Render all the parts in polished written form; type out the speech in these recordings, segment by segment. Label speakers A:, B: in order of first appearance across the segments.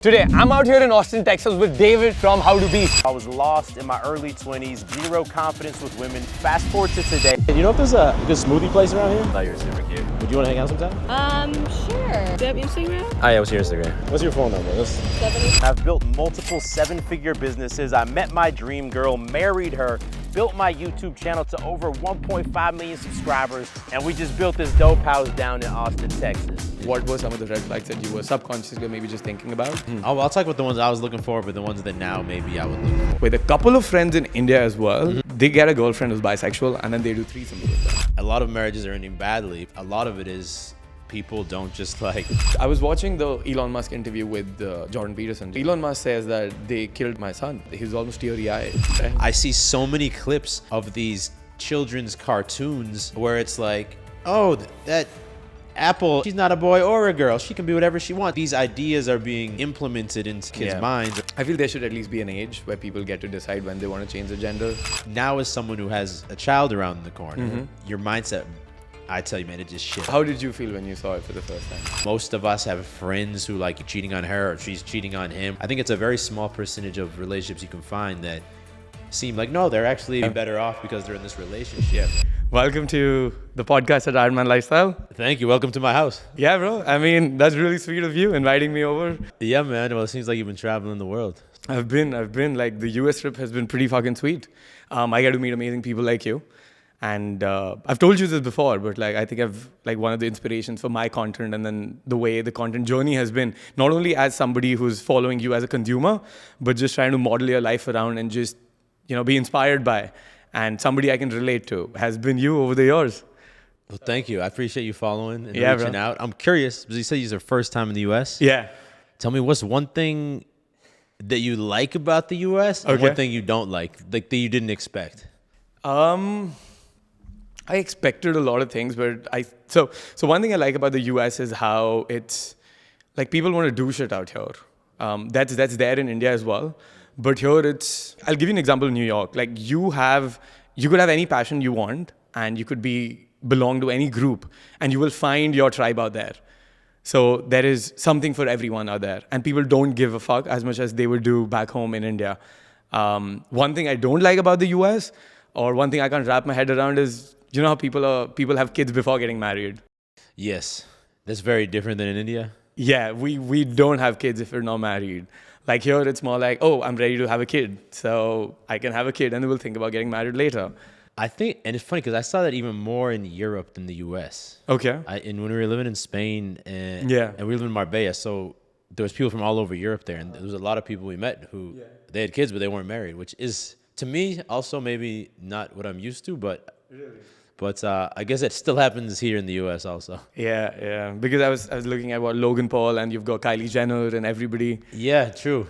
A: Today, I'm out here in Austin, Texas with David from How to Be.
B: I was lost in my early 20s, zero confidence with women. Fast forward to today.
C: Do you know if there's a good smoothie place around here?
B: I thought you were super cute.
C: Would you want to hang out sometime?
D: Sure. Do you have Instagram?
B: Oh yeah, what's your Instagram?
C: What's your phone number?
D: 70.
B: I've built multiple seven-figure businesses. I met my dream girl, married her, built my YouTube channel to over 1.5 million subscribers, and we just built this dope house down in Austin, Texas.
A: What were some of the red flags that you were subconsciously maybe just thinking about?
E: I'll talk about the ones I was looking for, but the ones that now maybe I would look for.
A: With a couple of friends in India as well, they get a girlfriend who's bisexual and then they do threesomes with them.
E: A lot of marriages are ending badly. A lot of it is people don't just like...
A: I was watching the Elon Musk interview with Jordan Peterson. Elon Musk says that they killed my son. He's almost teary-eyed.
E: I see so many clips of these children's cartoons where it's like, oh, that Apple, she's not a boy or a girl. She can be whatever she wants. These ideas are being implemented into kids' minds.
A: I feel there should at least be an age where people get to decide when they want to change their gender.
E: Now, as someone who has a child around the corner, your mindset, I tell you, man, it just shit.
A: How did you feel when you saw it for the first time?
E: Most of us have friends who like cheating on her or she's cheating on him. I think it's a very small percentage of relationships you can find that seem like, no, they're actually better off because they're in this relationship.
A: Welcome to the podcast at Iron Man Lifestyle.
E: Thank you. Welcome to my house.
A: Yeah, bro. I mean, that's really sweet of you inviting me over.
E: Yeah, man. Well, it seems like you've been traveling the world.
A: I've been. Like, the US trip has been pretty fucking sweet. I get to meet amazing people like you. And I've told you this before, but like I think I've like one of the inspirations for my content and then the way the content journey has been, not only as somebody who's following you as a consumer, but just trying to model your life around and just, be inspired by. And somebody I can relate to has been you over the years.
E: Well, thank you. I appreciate you following and reaching out. I'm curious, because you said it's your first time in the US.
A: Yeah.
E: Tell me, what's one thing that you like about the US and one thing you don't like that you didn't expect?
A: I expected a lot of things, but so one thing I like about the US is how it's like people want to do shit out here. That's there in India as well. But here I'll give you an example in New York. Like you could have any passion you want and you could belong to any group and you will find your tribe out there. So there is something for everyone out there and people don't give a fuck as much as they would do back home in India. One thing I don't like about the US or one thing I can't wrap my head around is, you know how people have kids before getting married?
E: Yes. That's very different than in India.
A: Yeah, we don't have kids if we're not married. Like here, it's more like, oh, I'm ready to have a kid. So I can have a kid and then we'll think about getting married later.
E: I think, and it's funny because I saw that even more in Europe than the US.
A: Okay.
E: And when we were living in Spain and we lived in Marbella, so there was people from all over Europe there. And there was a lot of people we met who they had kids, but they weren't married, which is, to me, also maybe not what I'm used to, but... Really? But I guess it still happens here in the US also.
A: Yeah. Because I was looking at what Logan Paul and you've got Kylie Jenner and everybody.
E: Yeah, true.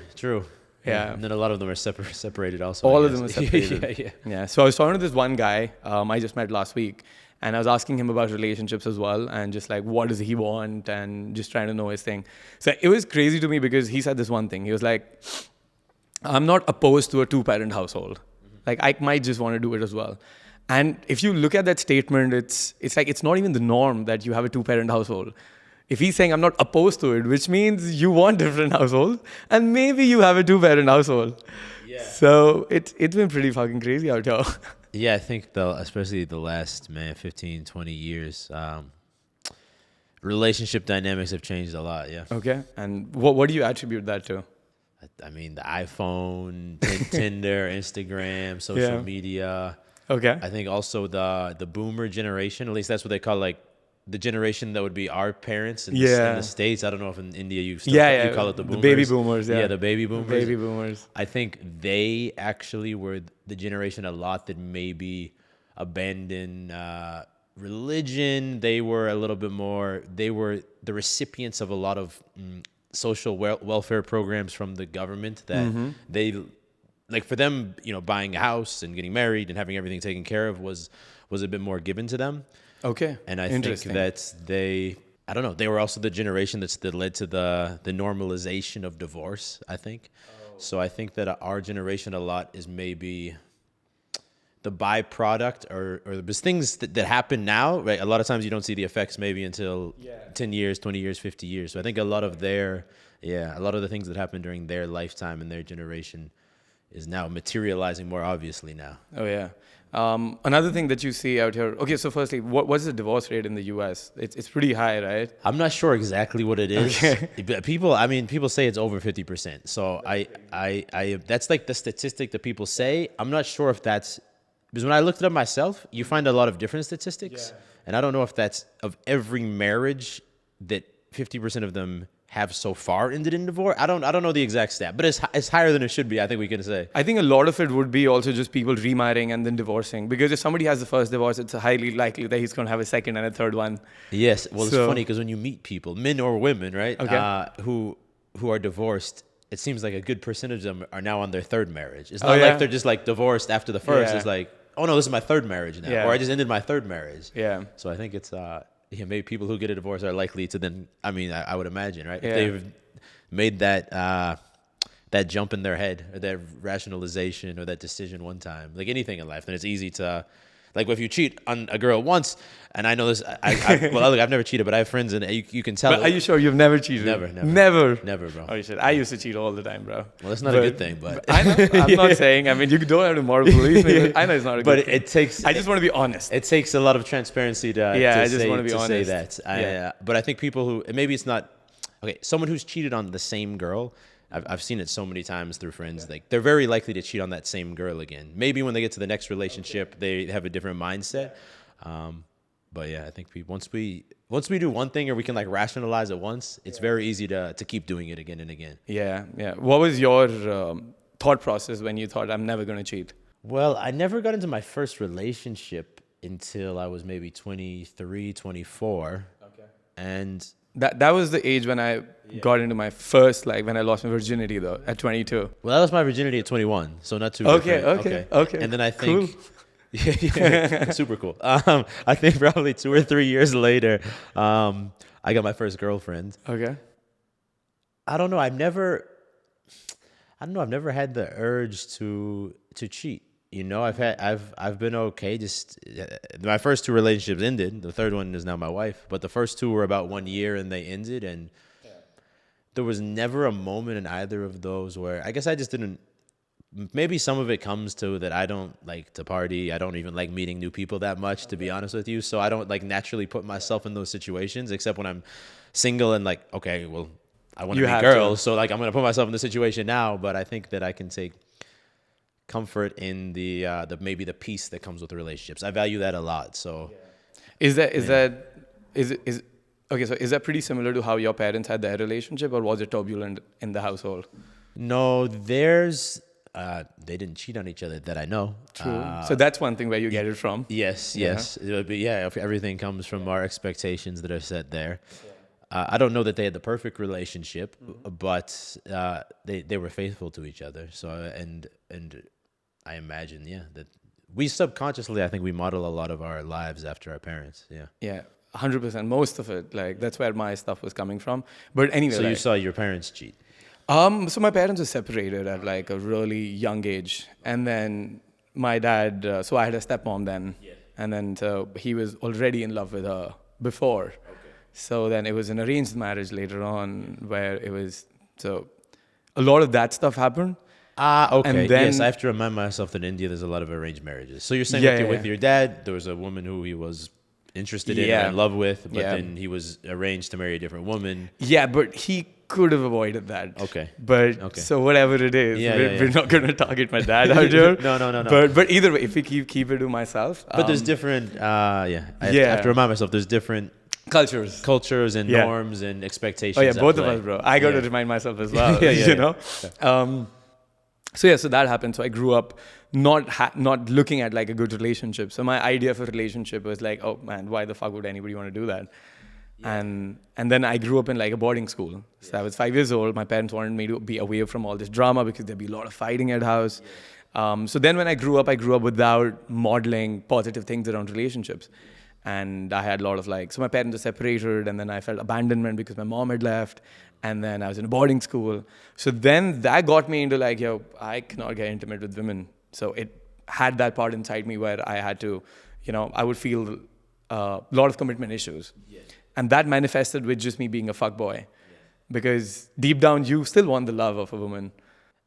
A: Yeah.
E: And then a lot of them are separated also.
A: All of them are separated.
E: Yeah.
A: So I was talking to this one guy I just met last week. And I was asking him about relationships as well. And just like, what does he want? And just trying to know his thing. So it was crazy to me because he said this one thing. He was like, I'm not opposed to a 2-parent household. Like I might just want to do it as well. And if you look at that statement, it's like it's not even the norm that you have a 2-parent household. If he's saying I'm not opposed to it, which means you want different households, and maybe you have a 2-parent household. Yeah. So it's been pretty fucking crazy out here.
E: Yeah, I think especially the last 15, 20 years, relationship dynamics have changed a lot. Yeah.
A: Okay. And what do you attribute that to?
E: I mean, the iPhone, Tinder, Instagram, social media.
A: Okay.
E: I think also the boomer generation, at least that's what they call like the generation that would be our parents in the States. I don't know if in India you still you call it the boomers.
A: The baby boomers,
E: Yeah, the baby boomers.
A: The baby boomers.
E: I think they actually were the generation a lot that maybe abandoned religion. They were a little bit more, they were the recipients of a lot of social welfare programs from the government that they... Like for them, buying a house and getting married and having everything taken care of was a bit more given to them.
A: Okay.
E: And I think that I don't know, they were also the generation that led to the normalization of divorce, I think. Oh. So I think that our generation a lot is maybe the byproduct or there's things that happen now, right? A lot of times you don't see the effects maybe until 10 years, 20 years, 50 years. So I think a lot of the things that happened during their lifetime and their generation is now materializing more obviously now.
A: Oh yeah. Another thing that you see out here. Okay, so firstly, what's the divorce rate in the U.S.? It's pretty high, right?
E: I'm not sure exactly what it is.
A: Okay.
E: People say it's over 50%. So I that's like the statistic that people say. I'm not sure if that's, because when I looked it up myself, you find a lot of different statistics, and I don't know if that's of every marriage that 50% of them have so far ended in divorce. I don't know the exact stat, but it's higher than it should be. I think we can say.
A: I think a lot of it would be also just people remarrying and then divorcing, because if somebody has the first divorce, it's highly likely that he's going to have a second and a third one.
E: Yes, well, it's funny because when you meet people, men or women, right, who are divorced, it seems like a good percentage of them are now on their third marriage. It's not like they're just like divorced after the first. It's like, oh no, this is my third marriage now, or I just ended my third marriage.
A: Yeah.
E: So I think it's maybe people who get a divorce are likely to then. I mean, I would imagine, right?
A: Yeah.
E: If they've made that jump in their head, or that rationalization, or that decision one time, like anything in life, then it's easy to. Like if you cheat on a girl once, and I know this, well, look, I've never cheated, but I have friends, and you can tell.
A: But are you sure you've never cheated?
E: Never, bro.
A: Oh shit! I used to cheat all the time, bro.
E: Well, that's not a good thing, but
A: I know. I'm not saying. I mean, you don't have to moral believe me. But I know it's not a good thing.
E: It takes.
A: I just want to be honest.
E: It takes a lot of transparency to
A: I just want to be
E: say
A: honest.
E: that. But I think people who maybe it's not okay. Someone who's cheated on the same girl. I've seen it so many times through friends. Like they're very likely to cheat on that same girl again. Maybe when they get to the next relationship, they have a different mindset. But yeah, I think once we do one thing or we can like rationalize it once, it's very easy to keep doing it again and again.
A: Yeah. What was your thought process when you thought I'm never going to cheat?
E: Well, I never got into my first relationship until I was maybe 23, 24. Okay. And
A: that was the age when I got into my first, like when I lost my virginity though, at 22.
E: Well, I lost my virginity at 21, so not too
A: Okay.
E: And then I think, super cool. I think probably 2 or 3 years later, I got my first girlfriend.
A: Okay.
E: I don't know. I've never had the urge to cheat. You know, I've been okay. Just my first 2 relationships ended. The third one is now my wife. But the first 2 were about 1 year and they ended. And there was never a moment in either of those where I guess I just didn't. Maybe some of it comes to that I don't like to party. I don't even like meeting new people that much, to be honest with you. So I don't like naturally put myself in those situations, except when I'm single and like, okay, well, I want to meet girls. So like I'm gonna put myself in the situation now. But I think that I can take comfort in the maybe the peace that comes with relationships. I value that a lot. So
A: is that pretty similar to how your parents had their relationship, or was it turbulent in the household?
E: No, they didn't cheat on each other that I know.
A: True. So that's one thing where you get it from.
E: Yes. But if everything comes from our expectations that are set there. I don't know that they had the perfect relationship, but they were faithful to each other. So and I imagine, that we subconsciously, I think we model a lot of our lives after our parents. Yeah.
A: Yeah, 100%. Most of it, like that's where my stuff was coming from. But anyway,
E: so you saw your parents cheat.
A: So my parents were separated at like a really young age, and then my dad. So I had a stepmom then, and then so he was already in love with her before. Okay. So then it was an arranged marriage later on, where it was so a lot of that stuff happened.
E: Okay.
A: And then,
E: yes, I have to remind myself that in India there's a lot of arranged marriages. So you're saying with your dad, there was a woman who he was interested in and in love with, but then he was arranged to marry a different woman. Yeah,
A: but he could have avoided that.
E: Okay.
A: But so whatever it is, we're not going to target my dad out here.
E: No.
A: But either way, if we keep it to myself.
E: But there's different. I have to remind myself. There's different cultures and norms and expectations.
A: Oh yeah, both of us, bro. I got to remind myself as well. You know. So that happened. So I grew up not looking at like a good relationship. So my idea of a relationship was like, oh man, why the fuck would anybody want to do that? Yeah. And then I grew up in like a boarding school. So I was 5 years old. My parents wanted me to be away from all this drama because there'd be a lot of fighting at house. So then when I grew up without modeling positive things around relationships. And I had a lot of like, so my parents were separated, and then I felt abandonment because my mom had left, and then I was in a boarding school. So then that got me into like, I cannot get intimate with women. So had that part inside me where I had to, I would feel a lot of commitment issues. And that manifested with just me being a fuckboy. Because deep down, you still want the love of a woman.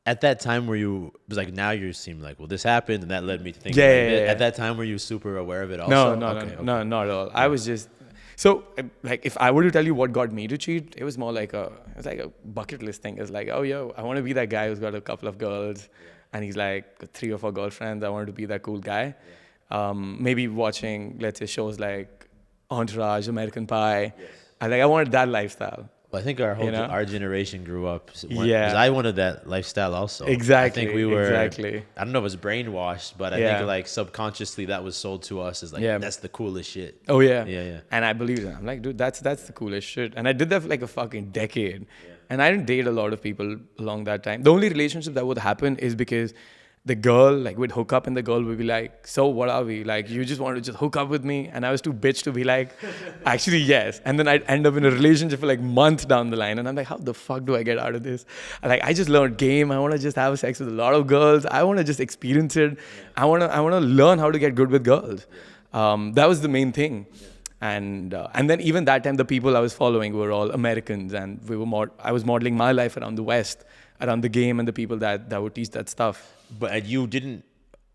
E: At that time, were you, it was like, now you seem like, well, this happened, and that led me to think At that time, were you super aware of it also?
A: No, not at all. I was just, so like, if I were to tell you what got me to cheat, it was more like a bucket list thing. It's like, oh, yo, I want to be that guy who's got a couple of girls, and he's like 3 or 4 girlfriends. I wanted to be that cool guy. Maybe watching, let's say, shows like Entourage, American Pie. I wanted that lifestyle.
E: Well, I think our generation grew up.
A: Yeah.
E: 'Cause I wanted that lifestyle also.
A: Exactly.
E: I think we were.
A: Exactly.
E: I don't know if it was brainwashed, but I think like subconsciously that was sold to us as like that's the coolest shit.
A: Oh yeah.
E: Yeah.
A: And I believed it. I'm like, dude, that's the coolest shit. And I did that for like a fucking decade. And I didn't date a lot of people along that time. The only relationship that would happen is because the girl, like, would hook up and the girl would be like, so what are we? Like, you just want to just hook up with me? And I was too bitch to be like, actually, yes. And then I'd end up in a relationship for like months down the line. And I'm like, how the fuck do I get out of this? I just learned game. I want to just have sex with a lot of girls. I want to just experience it. I want to learn how to get good with girls. That was the main thing. And then even that time, the people I was following were all Americans. And I was modeling my life around the West, around the game and the people that would teach that stuff.
E: But you didn't.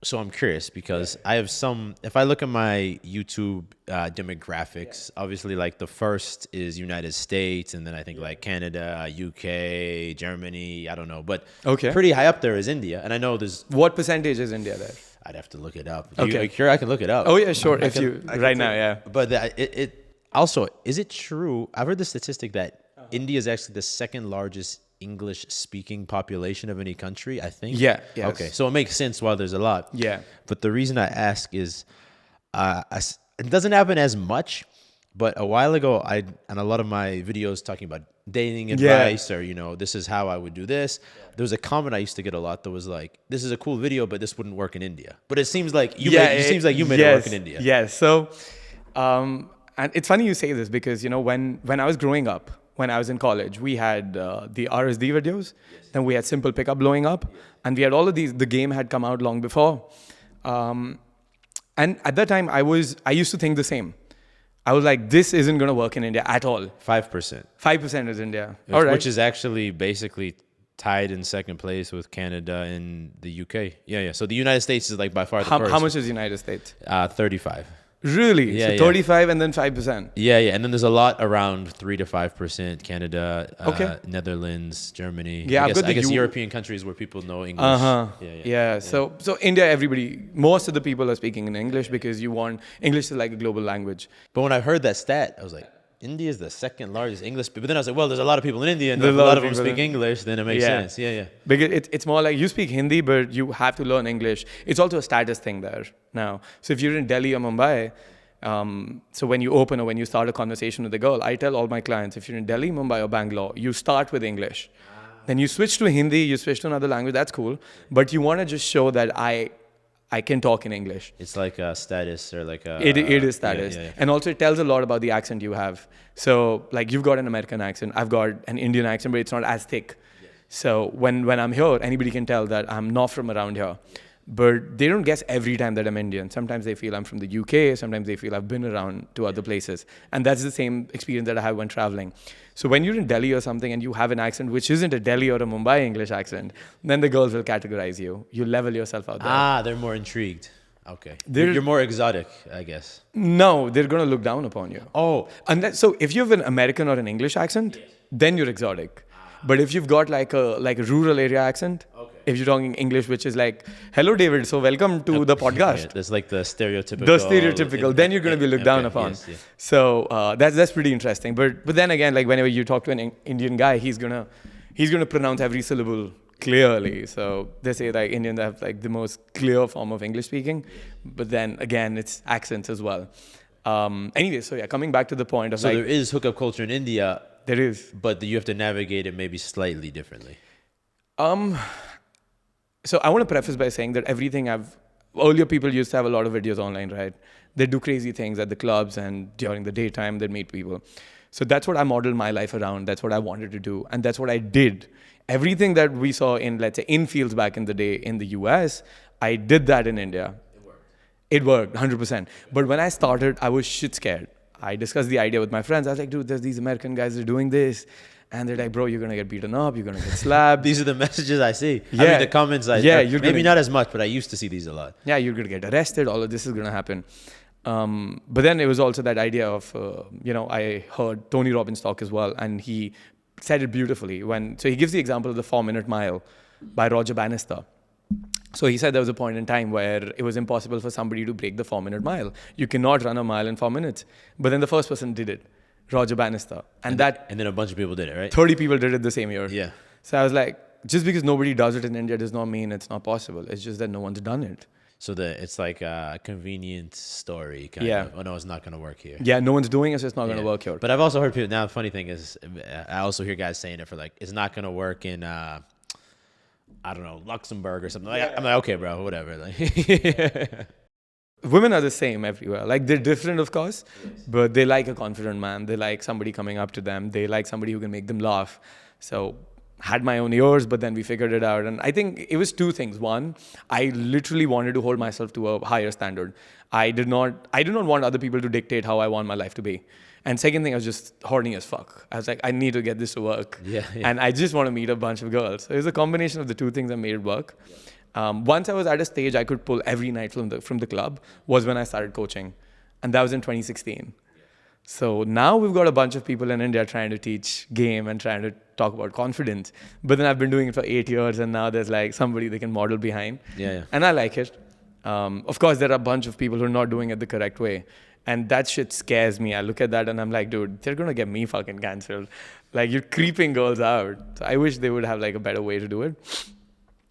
E: So I'm curious because I have some. If I look at my YouTube demographics, obviously like the first is United States, and then I think like Canada, UK, Germany. I don't know, but pretty high up there is India, and I know there's.
A: What percentage is India there?
E: I'd have to look it up.
A: Okay,
E: you sure I can look it up.
A: Oh yeah, sure. Right now, yeah.
E: But it also, is it true? I've heard the statistic that India is actually the second largest English-speaking population of any country, I think.
A: Yeah. Yes.
E: Okay, so it makes sense why there's a lot.
A: Yeah.
E: But the reason I ask is, it doesn't happen as much, but a while ago, and a lot of my videos talking about dating advice or, this is how I would do this. There was a comment I used to get a lot that was like, this is a cool video, but this wouldn't work in India. But it seems like you made it work in India.
A: Yes. So, and it's funny you say this because, when I was growing up, when I was in college, we had the RSD videos, then we had Simple Pickup blowing up, and we had all of these. The game had come out long before. And at that time, I used to think the same. I was like, this isn't going to work in India at all.
E: 5%.
A: 5% is India. All right.
E: Which is actually basically tied in second place with Canada and the UK. Yeah. So the United States is like by far the first.
A: How much is the United States?
E: 35.
A: Really?
E: Yeah,
A: so 35 and then 5%.
E: Yeah. And then there's a lot around 3 to 5%. Canada, Netherlands, Germany.
A: Yeah,
E: I guess European countries where people know English.
A: Yeah. So India, most of the people are speaking in English because English is like a global language.
E: But when I heard that stat, I was like, India is the second largest English. But then I was like, well, there's a lot of people in India, and if a lot of them speak English, then it makes sense. Yeah.
A: Because it's more like you speak Hindi, but you have to learn English. It's also a status thing there now. So if you're in Delhi or Mumbai, so when you open or when you start a conversation with a girl, I tell all my clients, if you're in Delhi, Mumbai, or Bangalore, you start with English. Then you switch to Hindi, you switch to another language, that's cool. But you want to just show that I can talk in English.
E: It's like a status or like a...
A: It is status.
E: Yeah.
A: And also it tells a lot about the accent you have. So like you've got an American accent, I've got an Indian accent, but it's not as thick. Yes. So when I'm here, anybody can tell that I'm not from around here. But they don't guess every time that I'm Indian. Sometimes they feel I'm from the UK. Sometimes they feel I've been around to other places. And that's the same experience that I have when traveling. So when you're in Delhi or something and you have an accent which isn't a Delhi or a Mumbai English accent, then the girls will categorize you. You level yourself out there.
E: They're more intrigued. Okay. You're more exotic, I guess.
A: No, they're going to look down upon you.
E: Oh.
A: So if you have an American or an English accent, then you're exotic. But if you've got like a rural area accent, if you're talking English, which is like, hello, David, so welcome to the podcast.
E: Yeah, that's like the stereotypical.
A: Then you're going to be looked down upon. Yes. So that's pretty interesting. But then again, like whenever you talk to an Indian guy, he's gonna pronounce every syllable clearly. So they say like Indians have like the most clear form of English speaking. But then again, it's accents as well. Anyway, so coming back to the point of
E: there is hookup culture in India.
A: There is.
E: But you have to navigate it maybe slightly differently.
A: So I want to preface by saying that earlier people used to have a lot of videos online, right? They do crazy things at the clubs and during the daytime they'd meet people. So that's what I modeled my life around. That's what I wanted to do. And that's what I did. Everything that we saw in, let's say, in fields back in the day in the US, I did that in India. It worked 100%. But when I started, I was shit scared. I discussed the idea with my friends. I was like, dude, there's these American guys that are doing this. And they're like, bro, you're going to get beaten up. You're going to get slapped.
E: These are the messages I see. I
A: Yeah.
E: mean, the comments,
A: You're
E: maybe
A: gonna,
E: not as much, but I used to see these a lot.
A: yeah, you're going to get arrested. All of this is going to happen. But then it was also that idea of, I heard Tony Robbins talk as well. And he said it beautifully. So he gives the example of the 4-minute mile by Roger Bannister. So he said there was a point in time where it was impossible for somebody to break the 4-minute mile. You cannot run a mile in 4 minutes. But then the first person did it, Roger Bannister. And
E: then a bunch of people did it, right?
A: 30 people did it the same year.
E: Yeah.
A: So I was like, just because nobody does it in India does not mean it's not possible. It's just that no one's done it.
E: So it's like a convenient story kind
A: Yeah.
E: of. Oh, no, it's not going to work here.
A: Yeah, no one's doing it, so it's not going to
E: Yeah.
A: work here.
E: But I've also heard people, now the funny thing is, I also hear guys saying it for like, it's not going to work in, I don't know, Luxembourg or something. I'm like, okay, bro, whatever. Like,
A: Women are the same everywhere. Like, they're different, of course, but they like a confident man. They like somebody coming up to them. They like somebody who can make them laugh. So had my own ears, but then we figured it out. And I think it was two things. One, I literally wanted to hold myself to a higher standard. I did not want other people to dictate how I want my life to be. And second thing, I was just horny as fuck. I was like, I need to get this to work.
E: Yeah.
A: And I just want to meet a bunch of girls. So it was a combination of the two things that made it work. Once I was at a stage I could pull every night from the club was when I started coaching. And that was in 2016. So now we've got a bunch of people in India trying to teach game and trying to talk about confidence. But then I've been doing it for 8 years, and now there's like somebody they can model behind.
E: Yeah.
A: And I like it. Of course, there are a bunch of people who are not doing it the correct way. And that shit scares me. I look at that and I'm like, dude, they're going to get me fucking canceled. Like, you're creeping girls out. So I wish they would have like a better way to do it.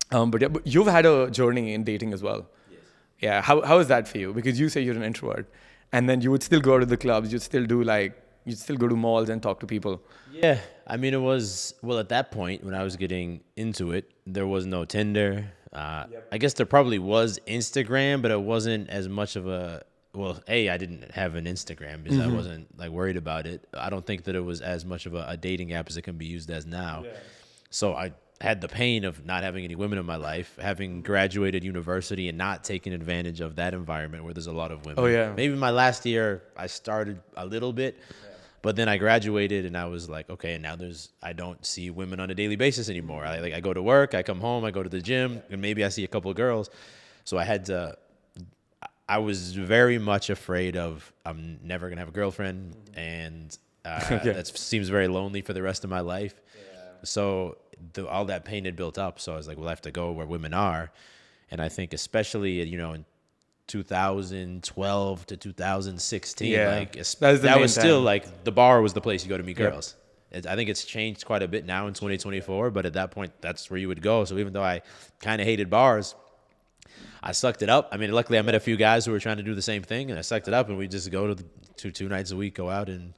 A: But you've had a journey in dating as well. Yes. Yeah. How is that for you? Because you say you're an introvert. And then you would still go to the clubs. You'd still go to malls and talk to people.
E: Yeah. I mean, it was, well, at that point when I was getting into it, there was no Tinder. I guess there probably was Instagram, but it wasn't as much of a, well, I didn't have an Instagram because I wasn't like worried about it. I don't think that it was as much of a dating app as it can be used as now. Yeah. So I had the pain of not having any women in my life, having graduated university and not taking advantage of that environment where there's a lot of women.
A: Oh, yeah.
E: Maybe my last year I started a little bit, but then I graduated and I was like, okay, and now I don't see women on a daily basis anymore. I go to work, I come home, I go to the gym, and maybe I see a couple of girls. So I was very much afraid of I'm never gonna have a girlfriend, and that seems very lonely for the rest of my life. Yeah. So all that pain had built up. So I was like, well, I have to go where women are, and I think especially in 2012 to 2016, that was still like the bar was the place you go to meet girls. I think it's changed quite a bit now in 2024, but at that point, that's where you would go. So even though I kind of hated bars, I sucked it up. I mean, luckily I met a few guys who were trying to do the same thing, and I sucked it up, and we just go to two nights a week, go out and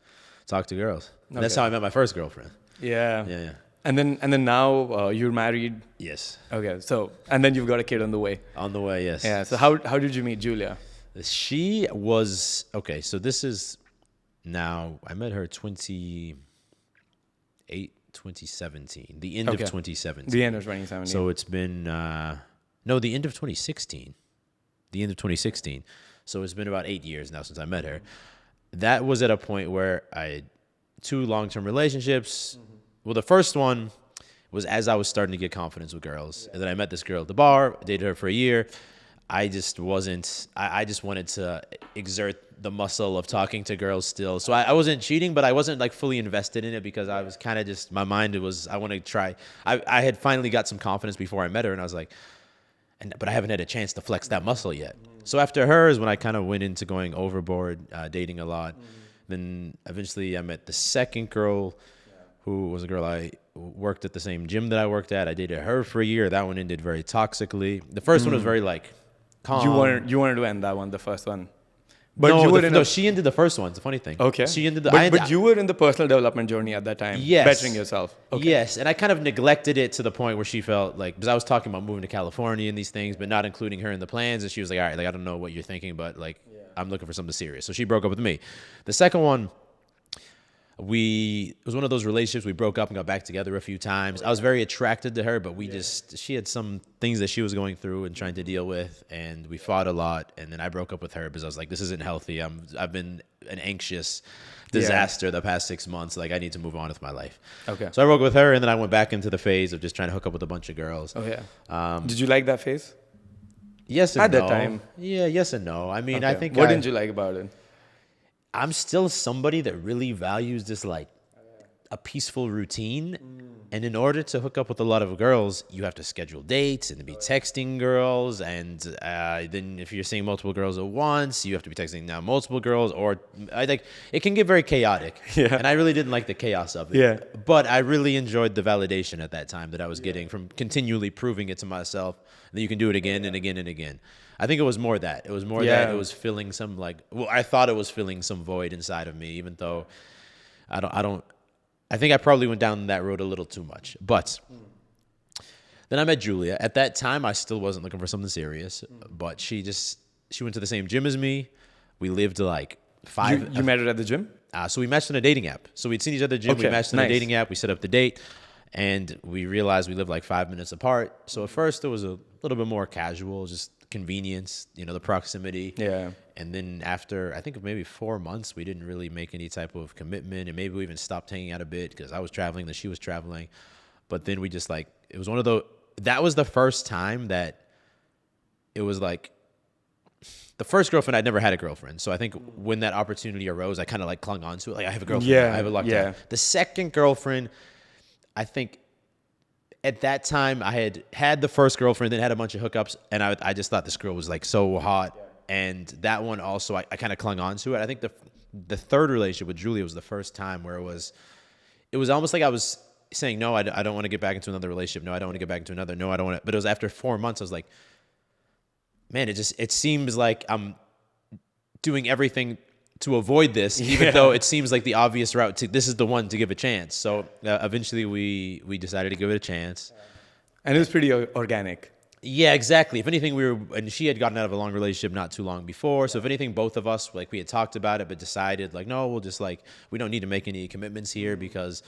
E: talk to girls. Okay. That's how I met my first girlfriend.
A: Yeah. And then now you're married.
E: Yes.
A: Okay. So, and then you've got a kid on the way.
E: On the way, yes.
A: Yeah. So how did you meet Julia?
E: She was okay. So this is now I met her 2017, the end of 2017.
A: The end of 2017.
E: So it's been the end of 2016. The end of 2016. So it's been about 8 years now since I met her. That was at a point where I had 2 long-term relationships. Well, the first one was as I was starting to get confidence with girls. And then I met this girl at the bar, dated her for a year. I just wanted to exert the muscle of talking to girls still. So I wasn't cheating, but I wasn't like fully invested in it because I was kind of just, my mind was, I want to try. I had finally got some confidence before I met her, and I was like, but I haven't had a chance to flex that muscle yet. So after her is when I kind of went into going overboard, dating a lot. Then eventually I met the second girl, who was a girl I worked at the same gym that I worked at. I dated her for a year. That one ended very toxically. The first one was very like calm.
A: You wanted to end that one, the first one.
E: But she ended the first one. It's a funny thing.
A: Okay.
E: She ended
A: but you were in the personal development journey at that time.
E: Yes.
A: Bettering yourself. Okay.
E: Yes. And I kind of neglected it to the point where she felt like, because I was talking about moving to California and these things, but not including her in the plans. And she was like, all right, like, I don't know what you're thinking, but like, I'm looking for something serious. So she broke up with me. The second one, it was one of those relationships we broke up and got back together a few times. I was very attracted to her, but she had some things that she was going through and trying to deal with, and we fought a lot. And then I broke up with her because I was like, this isn't healthy. I've been an anxious disaster the past 6 months. Like, I need to move on with my life.
A: Okay.
E: So I broke up with her, and then I went back into the phase of just trying to hook up with a bunch of girls.
A: Oh yeah. Did you like that phase?
E: Yes and
A: At
E: no.
A: that time?
E: Yeah, yes and no. I mean, I
A: Okay.
E: think
A: What didn't you like about it?
E: I'm still somebody that really values this, like, a peaceful routine. And in order to hook up with a lot of girls, you have to schedule dates and to be texting girls. And then if you're seeing multiple girls at once, you have to be texting now multiple girls. Or it can get very chaotic.
A: Yeah.
E: And I really didn't like the chaos of it.
A: Yeah.
E: But I really enjoyed the validation at that time that I was getting from continually proving it to myself that you can do it again and again and again. I think it was more that. It was more that it was filling some, like, well, I thought it was filling some void inside of me, even though I think I probably went down that road a little too much. But then I met Julia. At that time, I still wasn't looking for something serious, but she went to the same gym as me. We lived like
A: You met her at the gym?
E: So we matched on a dating app. So we'd seen each other at the gym.
A: Okay,
E: We matched on a
A: nice.
E: dating app. We set up the date. And we realized we lived like 5 minutes apart. So at first, it was a little bit more casual, just convenience, the proximity.
A: Yeah.
E: And then after, I think maybe 4 months, we didn't really make any type of commitment. And maybe we even stopped hanging out a bit because I was traveling, then she was traveling. But then we just it was one of those, that was the first time that it was like, the first girlfriend, I'd never had a girlfriend. So I think when that opportunity arose, I kind of like clung on to it. Like, I have a girlfriend.
A: Yeah,
E: I have it locked
A: yeah.
E: down. The second girlfriend, I think at that time I had the first girlfriend, then had a bunch of hookups, and I just thought this girl was like so hot. And that one also, I kind of clung on to it. I think the third relationship with Julia was the first time where it was almost like I was saying, no, I don't want to get back into another relationship. No, I don't want to get back into another. No, I don't want to. But it was after 4 months, I was like, man, it seems like I'm doing everything to avoid this, even though it seems like the obvious route this is the one to give a chance. So eventually we decided to give it a chance.
A: And it was pretty organic.
E: Yeah, exactly. If anything, and she had gotten out of a long relationship not too long before. So if anything, both of us, like, we had talked about it, but decided like, no, we'll just we don't need to make any commitments here because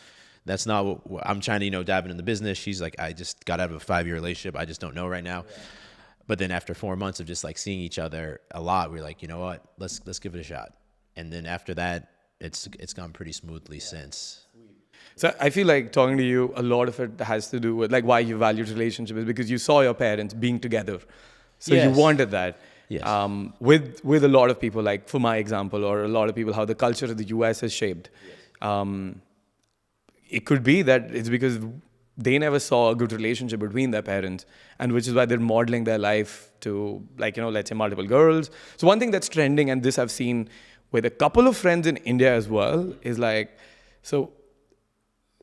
E: that's not what I'm trying to, dive into the business. She's like, I just got out of a 5-year relationship. I just don't know right now. Yeah. But then after 4 months of just seeing each other a lot, we were like, you know what, let's give it a shot. And then after that, it's gone pretty smoothly since.
A: So I feel like talking to you, a lot of it has to do with why you valued relationship is because you saw your parents being together. So you wanted that.
E: Yes.
A: With a lot of people, like for my example, or a lot of people, how the culture of the US has shaped. Yes. It could be that it's because they never saw a good relationship between their parents, and which is why they're modeling their life to, let's say multiple girls. So one thing that's trending, and this I've seen with a couple of friends in India as well, is so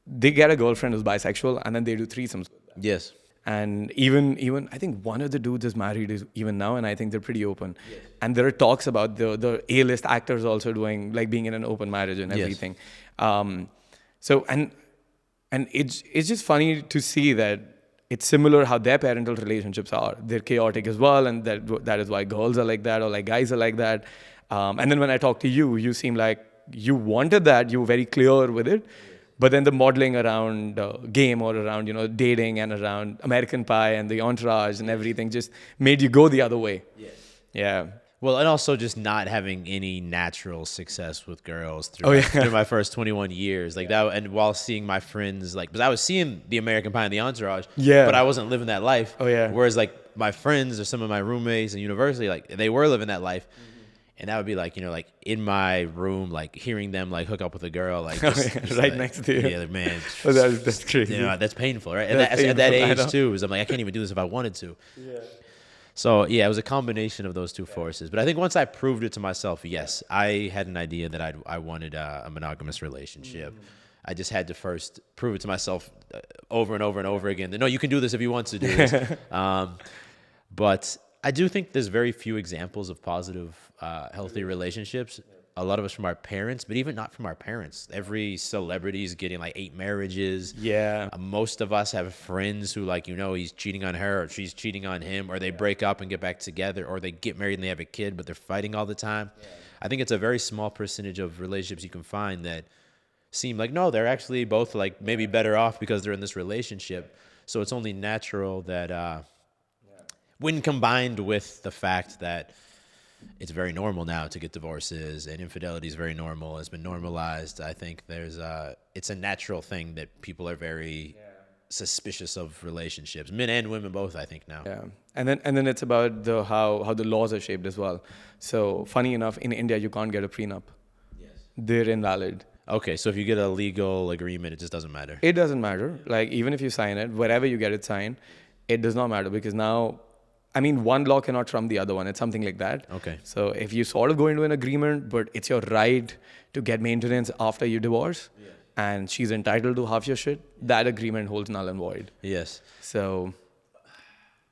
A: they get a girlfriend who's bisexual, and then they do threesomes with them.
E: Yes.
A: And even I think one of the dudes is married even now, and I think they're pretty open. Yes. And there are talks about the A-list actors also doing being in an open marriage and everything. Yes. And it's just funny to see that it's similar how their parental relationships are. They're chaotic as well, and that is why girls are like that, or guys are like that. And then when I talk to you, you seem like you wanted that. You were very clear with it. But then the modeling around game or around, dating and around American Pie and the entourage and everything just made you go the other way. Yes. Yeah.
E: Well, and also just not having any natural success with girls through my first 21 years. That, and while seeing my friends, because I was seeing the American Pie and the entourage, but I wasn't living that life.
A: Oh, yeah.
E: Whereas, my friends or some of my roommates in university, they were living that life. Mm-hmm. And that would be in my room, hearing them hook up with a girl,
A: right next to you.
E: Yeah, man.
A: That's crazy.
E: That's painful, right?
A: That's
E: at that
A: painful,
E: age too, is I'm I can't even do this if I wanted to. Yeah. So yeah, it was a combination of those two forces. But I think once I proved it to myself, yes, I had an idea that I wanted a monogamous relationship. Mm-hmm. I just had to first prove it to myself over and over and over again that no, you can do this if you want to do this. But I do think there's very few examples of positive, healthy relationships. A lot of us from our parents, but even not from our parents. Every celebrity is getting 8 marriages.
A: Yeah.
E: Most of us have friends who he's cheating on her or she's cheating on him, or they break up and get back together, or they get married and they have a kid, but they're fighting all the time. Yeah. I think it's a very small percentage of relationships you can find that seem like, no, they're actually both like maybe better off because they're in this relationship. So it's only natural that when combined with the fact that it's very normal now to get divorces and infidelity is very normal, it's been normalized. I think it's a natural thing that people are very suspicious of relationships, men and women both, I think now.
A: Yeah, and then it's about how the laws are shaped as well. So funny enough, in India you can't get a prenup.
E: Yes.
A: They're invalid.
E: Okay, so if you get a legal agreement, it just doesn't matter.
A: It doesn't matter. Like even if you sign it, wherever you get it signed, it does not matter because now, I mean, one law cannot trump the other one. It's something like that.
E: Okay.
A: So if you sort of go into an agreement, but it's your right to get maintenance after you divorce, and she's entitled to half your shit, that agreement holds null and void.
E: Yes.
A: So,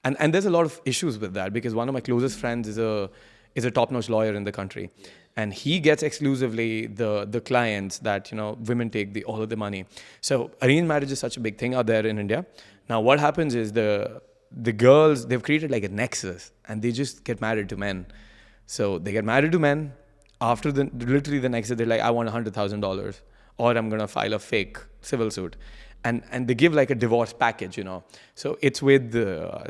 A: and there's a lot of issues with that because one of my closest friends is a top-notch lawyer in the country, and he gets exclusively the clients that women take all of the money. So arranged marriage is such a big thing out there in India. Now what happens is the girls, they've created like a nexus, and they just get married to men. So they get married to men. After literally the next day, they're like, I want $100,000, or I'm gonna file a fake civil suit, and they give like a divorce package, So it's with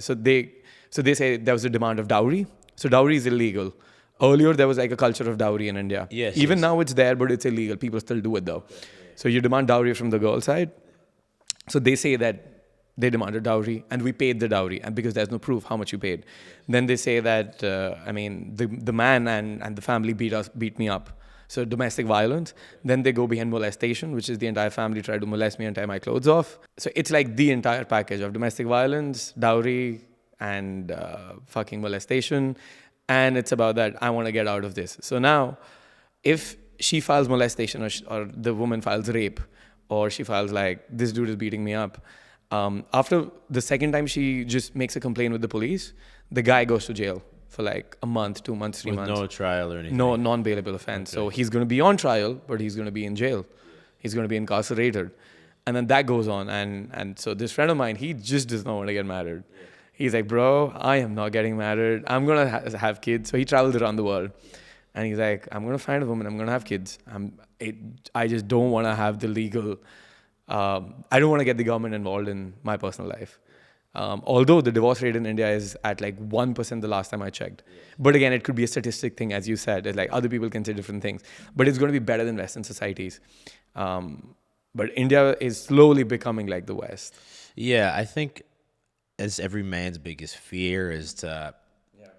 A: so they say there was a demand of dowry. So dowry is illegal. Earlier there was like a culture of dowry in India.
E: Yes.
A: Even now it's there, but it's illegal. People still do it though. So you demand dowry from the girl side. So they say that they demanded dowry and we paid the dowry, and because there's no proof how much you paid. Then they say that the man and the family beat me up. So domestic violence. Then they go behind molestation, which is the entire family tried to molest me and tie my clothes off. So it's like the entire package of domestic violence, dowry, and fucking molestation. And it's about that, I want to get out of this. So now, if she files molestation or the woman files rape, or she files like, this dude is beating me up, after the second time she just makes a complaint with the police, the guy goes to jail for like a month, 2 months, 3 months.
E: With no trial or anything?
A: No non-bailable offense. Okay. So he's going to be on trial, but he's going to be in jail. He's going to be incarcerated. And then that goes on. And so this friend of mine, he just does not want to get married. He's like, bro, I am not getting married. I'm going to have kids. So he travels around the world. And he's like, I'm going to find a woman. I'm going to have kids. I just don't want to have the legal... I don't want to get the government involved in my personal life. Although the divorce rate in India is at like 1% the last time I checked. But again, it could be a statistic thing, as you said. It's like other people can say different things. But it's going to be better than Western societies. But India is slowly becoming like the West.
E: Yeah, I think as every man's biggest fear is to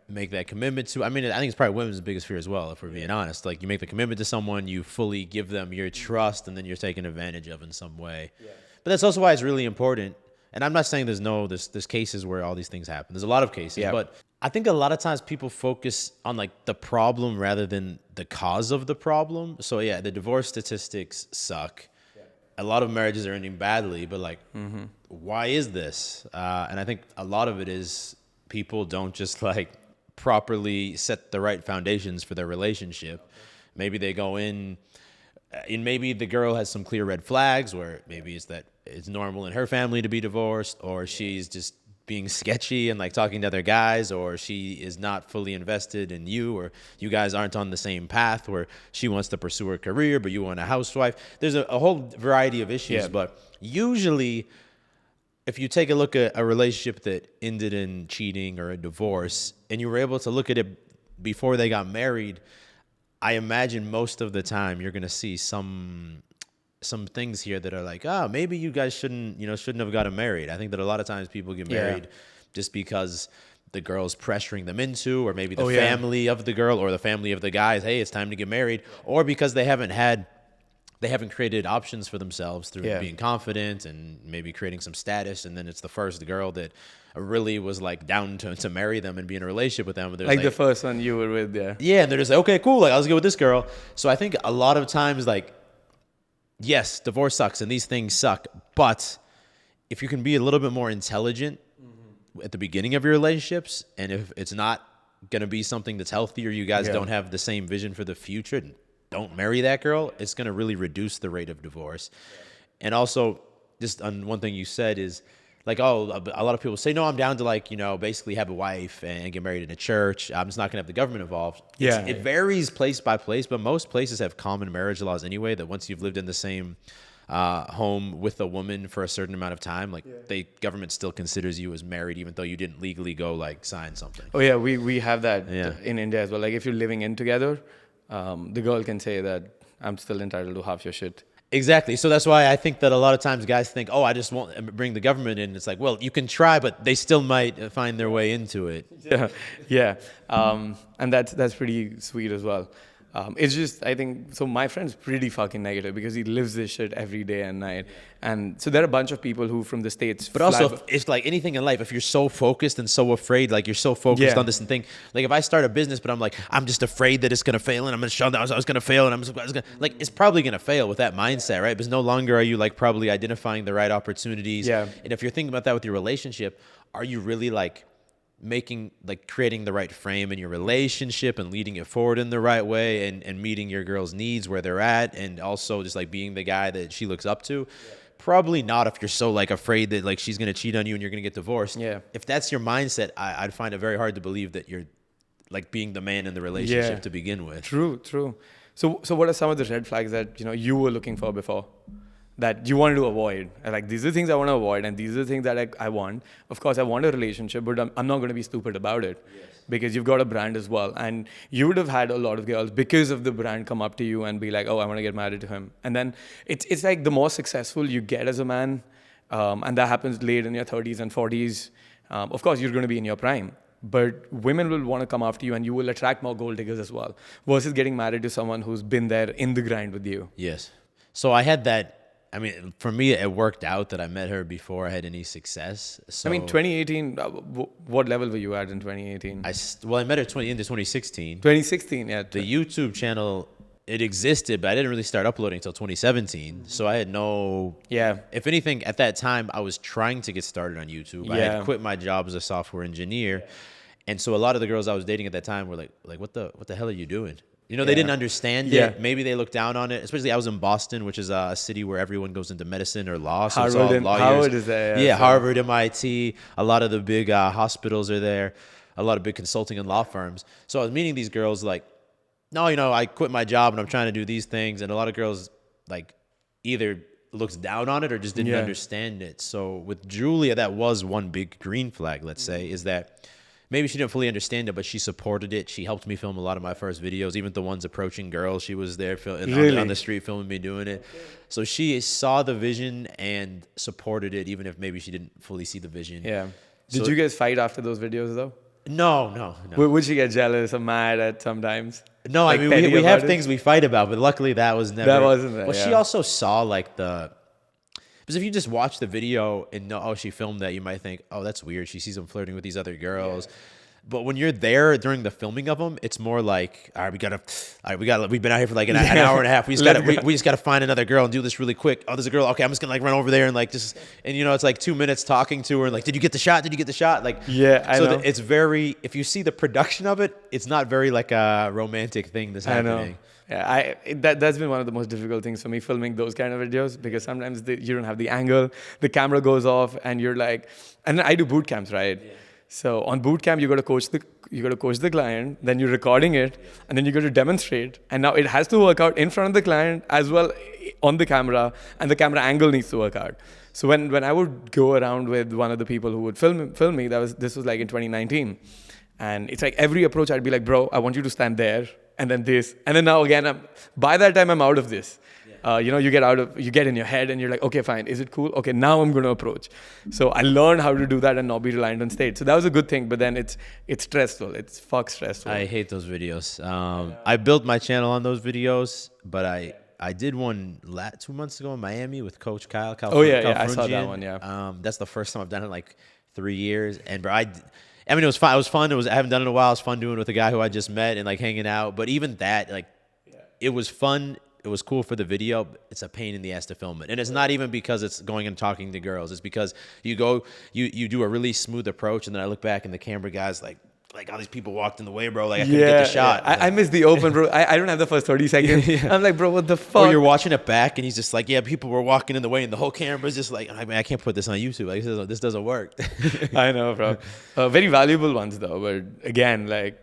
E: make that commitment to, I think it's probably women's biggest fear as well, if we're being honest. Like you make the commitment to someone, you fully give them your trust, and then you're taken advantage of in some way. Yeah. But that's also why it's really important. And I'm not saying there's cases where all these things happen. There's a lot of cases, but I think a lot of times people focus on like the problem rather than the cause of the problem. So yeah, the divorce statistics suck. Yeah. A lot of marriages are ending badly, but like, why is this? And I think a lot of it is people don't just like properly set the right foundations for their relationship. Maybe they go in, and maybe the girl has some clear red flags, where maybe it's that it's normal in her family to be divorced, or she's just being sketchy and like talking to other guys, or she is not fully invested in you, or you guys aren't on the same path where she wants to pursue her career, but you want a housewife. There's a whole variety of issues, but usually if you take a look at a relationship that ended in cheating or a divorce, and you were able to look at it before they got married, I imagine most of the time you're going to see some things here that are like, maybe you guys shouldn't have gotten married. I think that a lot of times people get married just because the girl's pressuring them into, or maybe the family of the girl or the family of the guys, hey, it's time to get married, or because they haven't created options for themselves through being confident and maybe creating some status, and then it's the first girl that really was like down to marry them and be in a relationship with them.
A: Like the first one you were with,
E: Yeah, and they're just like, okay, cool, like let's go with this girl. So I think a lot of times, like, yes, divorce sucks and these things suck, but if you can be a little bit more intelligent at the beginning of your relationships, and if it's not going to be something that's healthy, or you guys don't have the same vision for the future, don't marry that girl, it's going to really reduce the rate of divorce. And also, just on one thing you said is, like, oh, a lot of people say, no, I'm down to like, basically have a wife and get married in a church. I'm just not gonna have the government involved. It varies place by place, but most places have common marriage laws anyway, that once you've lived in the same home with a woman for a certain amount of time, like government still considers you as married, even though you didn't legally go like sign something.
A: Oh yeah, we have that in India as well. Like if you're living in together, the girl can say that I'm still entitled to half your shit.
E: Exactly. So that's why I think that a lot of times guys think, oh, I just won't bring the government in. It's like, well, you can try, but they still might find their way into it.
A: Yeah. And that's pretty sweet as well. It's just, I think, so my friend's pretty fucking negative because he lives this shit every day and night. And so there are a bunch of people who from the States.
E: But also, it's like anything in life, if you're so focused and so afraid, like you're so focused on this and thing, like if I start a business, but I'm like, I'm just afraid that it's going to fail and I'm going to show that I was going to fail and like, it's probably going to fail with that mindset, right? Because no longer are you like probably identifying the right opportunities.
A: Yeah.
E: And if you're thinking about that with your relationship, are you really like creating the right frame in your relationship and leading it forward in the right way and meeting your girl's needs where they're at, and also just like being the guy that she looks up to? Probably not if you're so like afraid that like she's going to cheat on you and you're going to get divorced.
A: Yeah.
E: If that's your mindset, I'd find it very hard to believe that you're like being the man in the relationship to begin with.
A: True. So what are some of the red flags that you were looking for before, that you wanted to avoid? Like, these are the things I want to avoid, and these are the things that I want. Of course, I want a relationship, but I'm not going to be stupid about it, because you've got a brand as well. And you would have had a lot of girls, because of the brand, come up to you and be like, oh, I want to get married to him. And then it's like the more successful you get as a man, and that happens late in your 30s and 40s, of course, you're going to be in your prime. But women will want to come after you, and you will attract more gold diggers as well, versus getting married to someone who's been there in the grind with you.
E: Yes. So I had that. I mean, for me, it worked out that I met her before I had any success. So
A: I mean, 2018, what level were you at in 2018?
E: I met her into 2016.
A: 2016, yeah.
E: The YouTube channel, it existed, but I didn't really start uploading until 2017. So I had no...
A: Yeah.
E: If anything, at that time, I was trying to get started on YouTube. I had quit my job as a software engineer. And so a lot of the girls I was dating at that time were like, what the hell are you doing? They didn't understand it. Maybe they looked down on it. Especially I was in Boston, which is a city where everyone goes into medicine or law. So
A: Harvard,
E: it's all lawyers.
A: Harvard is there.
E: Yeah, Harvard, MIT. A lot of the big hospitals are there. A lot of big consulting and law firms. So I was meeting these girls like, no, I quit my job and I'm trying to do these things. And a lot of girls like either looks down on it or just didn't understand it. So with Julia, that was one big green flag, let's say, is that maybe she didn't fully understand it, but she supported it. She helped me film a lot of my first videos, even the ones approaching girls. She was there on the street filming me doing it. So she saw the vision and supported it, even if maybe she didn't fully see the vision.
A: Yeah. Did you guys fight after those videos, though?
E: No.
A: Would she get jealous or mad at sometimes?
E: No, like, I mean, we have things we fight about, but luckily that was never...
A: That wasn't there,
E: Well, she also saw, like, because if you just watch the video and know, oh, she filmed that, you might think, oh, that's weird. She sees him flirting with these other girls. Yeah. But when you're there during the filming of them, it's more like, all right, we've been out here for like an hour and a half. We just gotta find another girl and do this really quick. Oh, there's a girl. Okay, I'm just gonna like run over there and like just, and it's like 2 minutes talking to her and like, did you get the shot? Did you get the shot? Like,
A: yeah, I know.
E: It's very, if you see the production of it, it's not very like a romantic thing that's happening.
A: Yeah, that's been one of the most difficult things for me, filming those kind of videos, because sometimes you don't have the angle, the camera goes off, and you're like, and I do boot camps, right? Yeah. So on boot camp, you got to coach the client, then you're recording it, and then you got to demonstrate, and now it has to work out in front of the client as well on the camera, and the camera angle needs to work out. So when I would go around with one of the people who would film me, this was like in 2019, and it's like every approach I'd be like, bro, I want you to stand there. And then this, and then now again, by that time I'm out of this. Yeah. You get in your head and you're like, okay, fine, is it cool? Okay, now I'm going to approach. So I learned how to do that and not be reliant on stage. So that was a good thing, but then it's stressful. It's stressful.
E: I hate those videos. I built my channel on those videos, but I did one 2 months ago in Miami with Coach Kyle.
A: Oh yeah, I saw that one. Yeah.
E: That's the first time I've done it in like 3 years, and bro, I mean, it was fun. It was fun. I haven't done it in a while. It was fun doing it with a guy who I just met and like hanging out. But even that, like, it was fun. It was cool for the video. But it's a pain in the ass to film it. And it's not even because it's going and talking to girls. It's because you do a really smooth approach, and then I look back and the camera guy's like like all these people walked in the way, bro. Like I couldn't get the shot.
A: Yeah. I missed the open, bro. I don't have the first 30 seconds. I'm like, bro, what the fuck?
E: Or you're watching it back, and he's just like, yeah, people were walking in the way, and the whole camera's just like, I mean, I can't put this on YouTube. Like this doesn't work.
A: I know, bro. Very valuable ones though, but again, like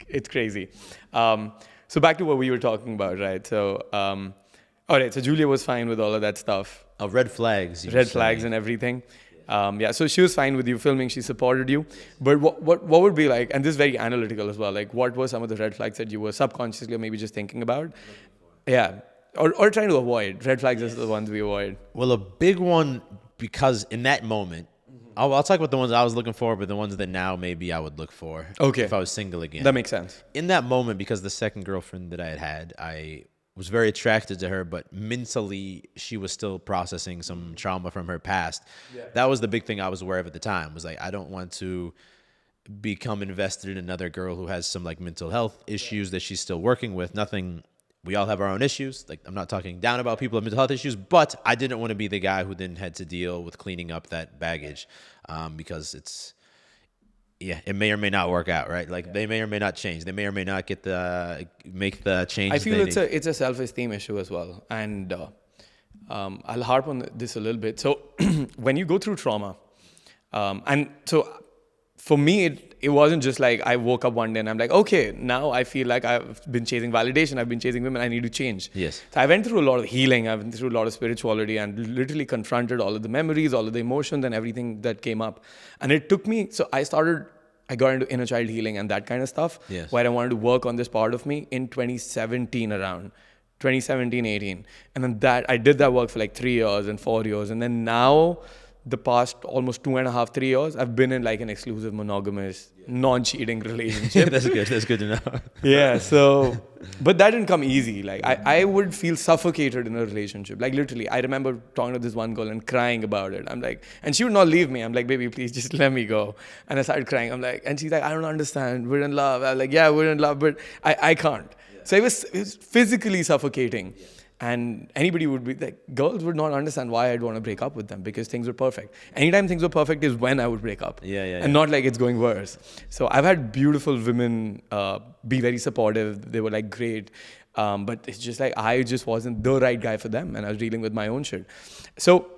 A: it's crazy. So back to what we were talking about, right? So, all right. So Julia was fine with all of that stuff.
E: Red flags.
A: Red flags and everything. Yeah, so she was fine with you filming. She supported you. But what would be like, and this is very analytical as well, like what were some of the red flags that you were subconsciously or maybe just thinking about? Yeah, or trying to avoid. Red flags is the ones we avoid.
E: Well, a big one, because in that moment, I'll talk about the ones I was looking for, but the ones that now maybe I would look for.
A: Okay.
E: If I was single again.
A: That makes sense.
E: In that moment, because the second girlfriend that I had, I was very attracted to her, but mentally she was still processing some trauma from her past. Yeah. That was the big thing I was aware of at the time, was like, I don't want to become invested in another girl who has some like mental health issues that she's still working with. Nothing, we all have our own issues. Like, I'm not talking down about people with mental health issues, but I didn't want to be the guy who then had to deal with cleaning up that baggage, because it may or may not work out, right? Like they may or may not change. They may or may not make the change.
A: I feel it's a self-esteem issue as well, and I'll harp on this a little bit. So when you go through trauma, and so for me, it wasn't just like I woke up one day and I'm like, okay, now I feel like I've been chasing validation. I've been chasing women. I need to change.
E: Yes.
A: So I went through a lot of healing. I went through a lot of spirituality and literally confronted all of the memories, all of the emotions and everything that came up. And it took me, so I got into inner child healing and that kind of stuff,
E: yes,
A: where I wanted to work on this part of me in 2017 around. 2017, 18. And then I did that work for like 3 years and 4 years. And then now, the past almost 2.5, 3 years, I've been in like an exclusive monogamous, non-cheating relationship.
E: That's good. That's good to know.
A: Yeah. So, but that didn't come easy. Like I would feel suffocated in a relationship. Like literally, I remember talking to this one girl and crying about it. I'm like, and she would not leave me. I'm like, baby, please just let me go. And I started crying. I'm like, and she's like, I don't understand. We're in love. I'm like, yeah, we're in love, but I can't. Yeah. So it was physically suffocating. Yeah. And anybody would be like, girls would not understand why I'd want to break up with them because things were perfect. Anytime things were perfect is when I would break up. And not like it's going worse. So I've had beautiful women be very supportive. They were like great. But it's just like, I just wasn't the right guy for them. And I was dealing with my own shit. So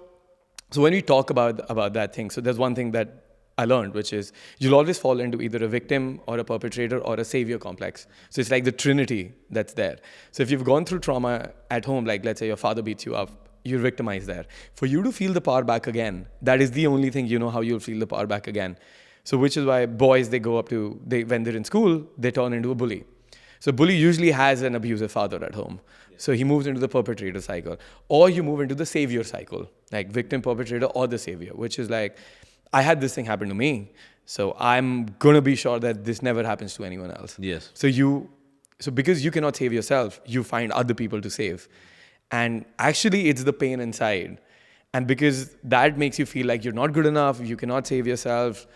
A: when we talk about that thing, so there's one thing that I learned, which is you'll always fall into either a victim or a perpetrator or a savior complex. So it's like the trinity that's there. So if you've gone through trauma at home, like let's say your father beats you up, you're victimized there. For you to feel the power back again, that is the only thing you know how you'll feel the power back again. So which is why boys, when they're in school, they turn into a bully. So bully usually has an abusive father at home. So he moves into the perpetrator cycle. Or you move into the savior cycle, like victim, perpetrator, or the savior, which is like, I had this thing happen to me, so I'm going to be sure that this never happens to anyone else.
E: Yes.
A: So because you cannot save yourself, you find other people to save. And actually, it's the pain inside. And because that makes you feel like you're not good enough, you cannot save yourself,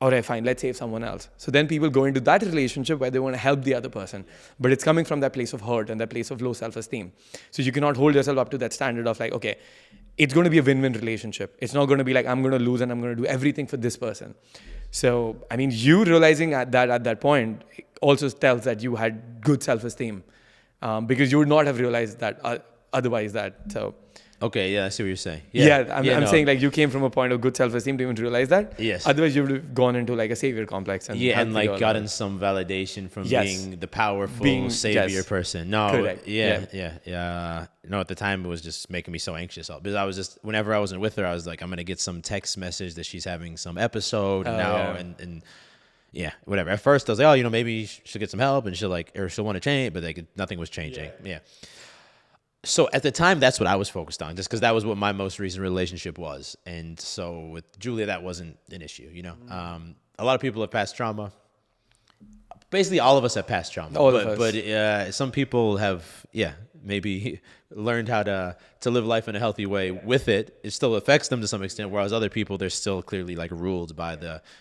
A: all right, fine, let's save someone else. So then people go into that relationship where they want to help the other person. But it's coming from that place of hurt and that place of low self-esteem. So you cannot hold yourself up to that standard of like, okay, it's going to be a win-win relationship. It's not going to be like, I'm going to lose and I'm going to do everything for this person. So, I mean, you realizing at that point also tells that you had good self-esteem because you would not have realized that otherwise that. So.
E: Okay, yeah, I see what you're saying.
A: I'm saying like you came from a point of good self-esteem to even realize that.
E: Yes.
A: Otherwise, you would have gone into like a savior complex.
E: And like gotten some validation from being the powerful savior person. No,
A: correct.
E: Yeah. No, at the time it was just making me so anxious because I was just, whenever I wasn't with her, I was like, I'm gonna get some text message that she's having some episode and whatever. At first I was like, maybe she'll get some help and she'll want to change, but nothing was changing. Yeah. So at the time, that's what I was focused on, just because that was what my most recent relationship was. And so with Julia, that wasn't an issue, A lot of people have passed trauma. Basically, all of us have passed trauma. But some people have, maybe learned how to live life in a healthy way with it. It still affects them to some extent, whereas other people, they're still clearly like ruled by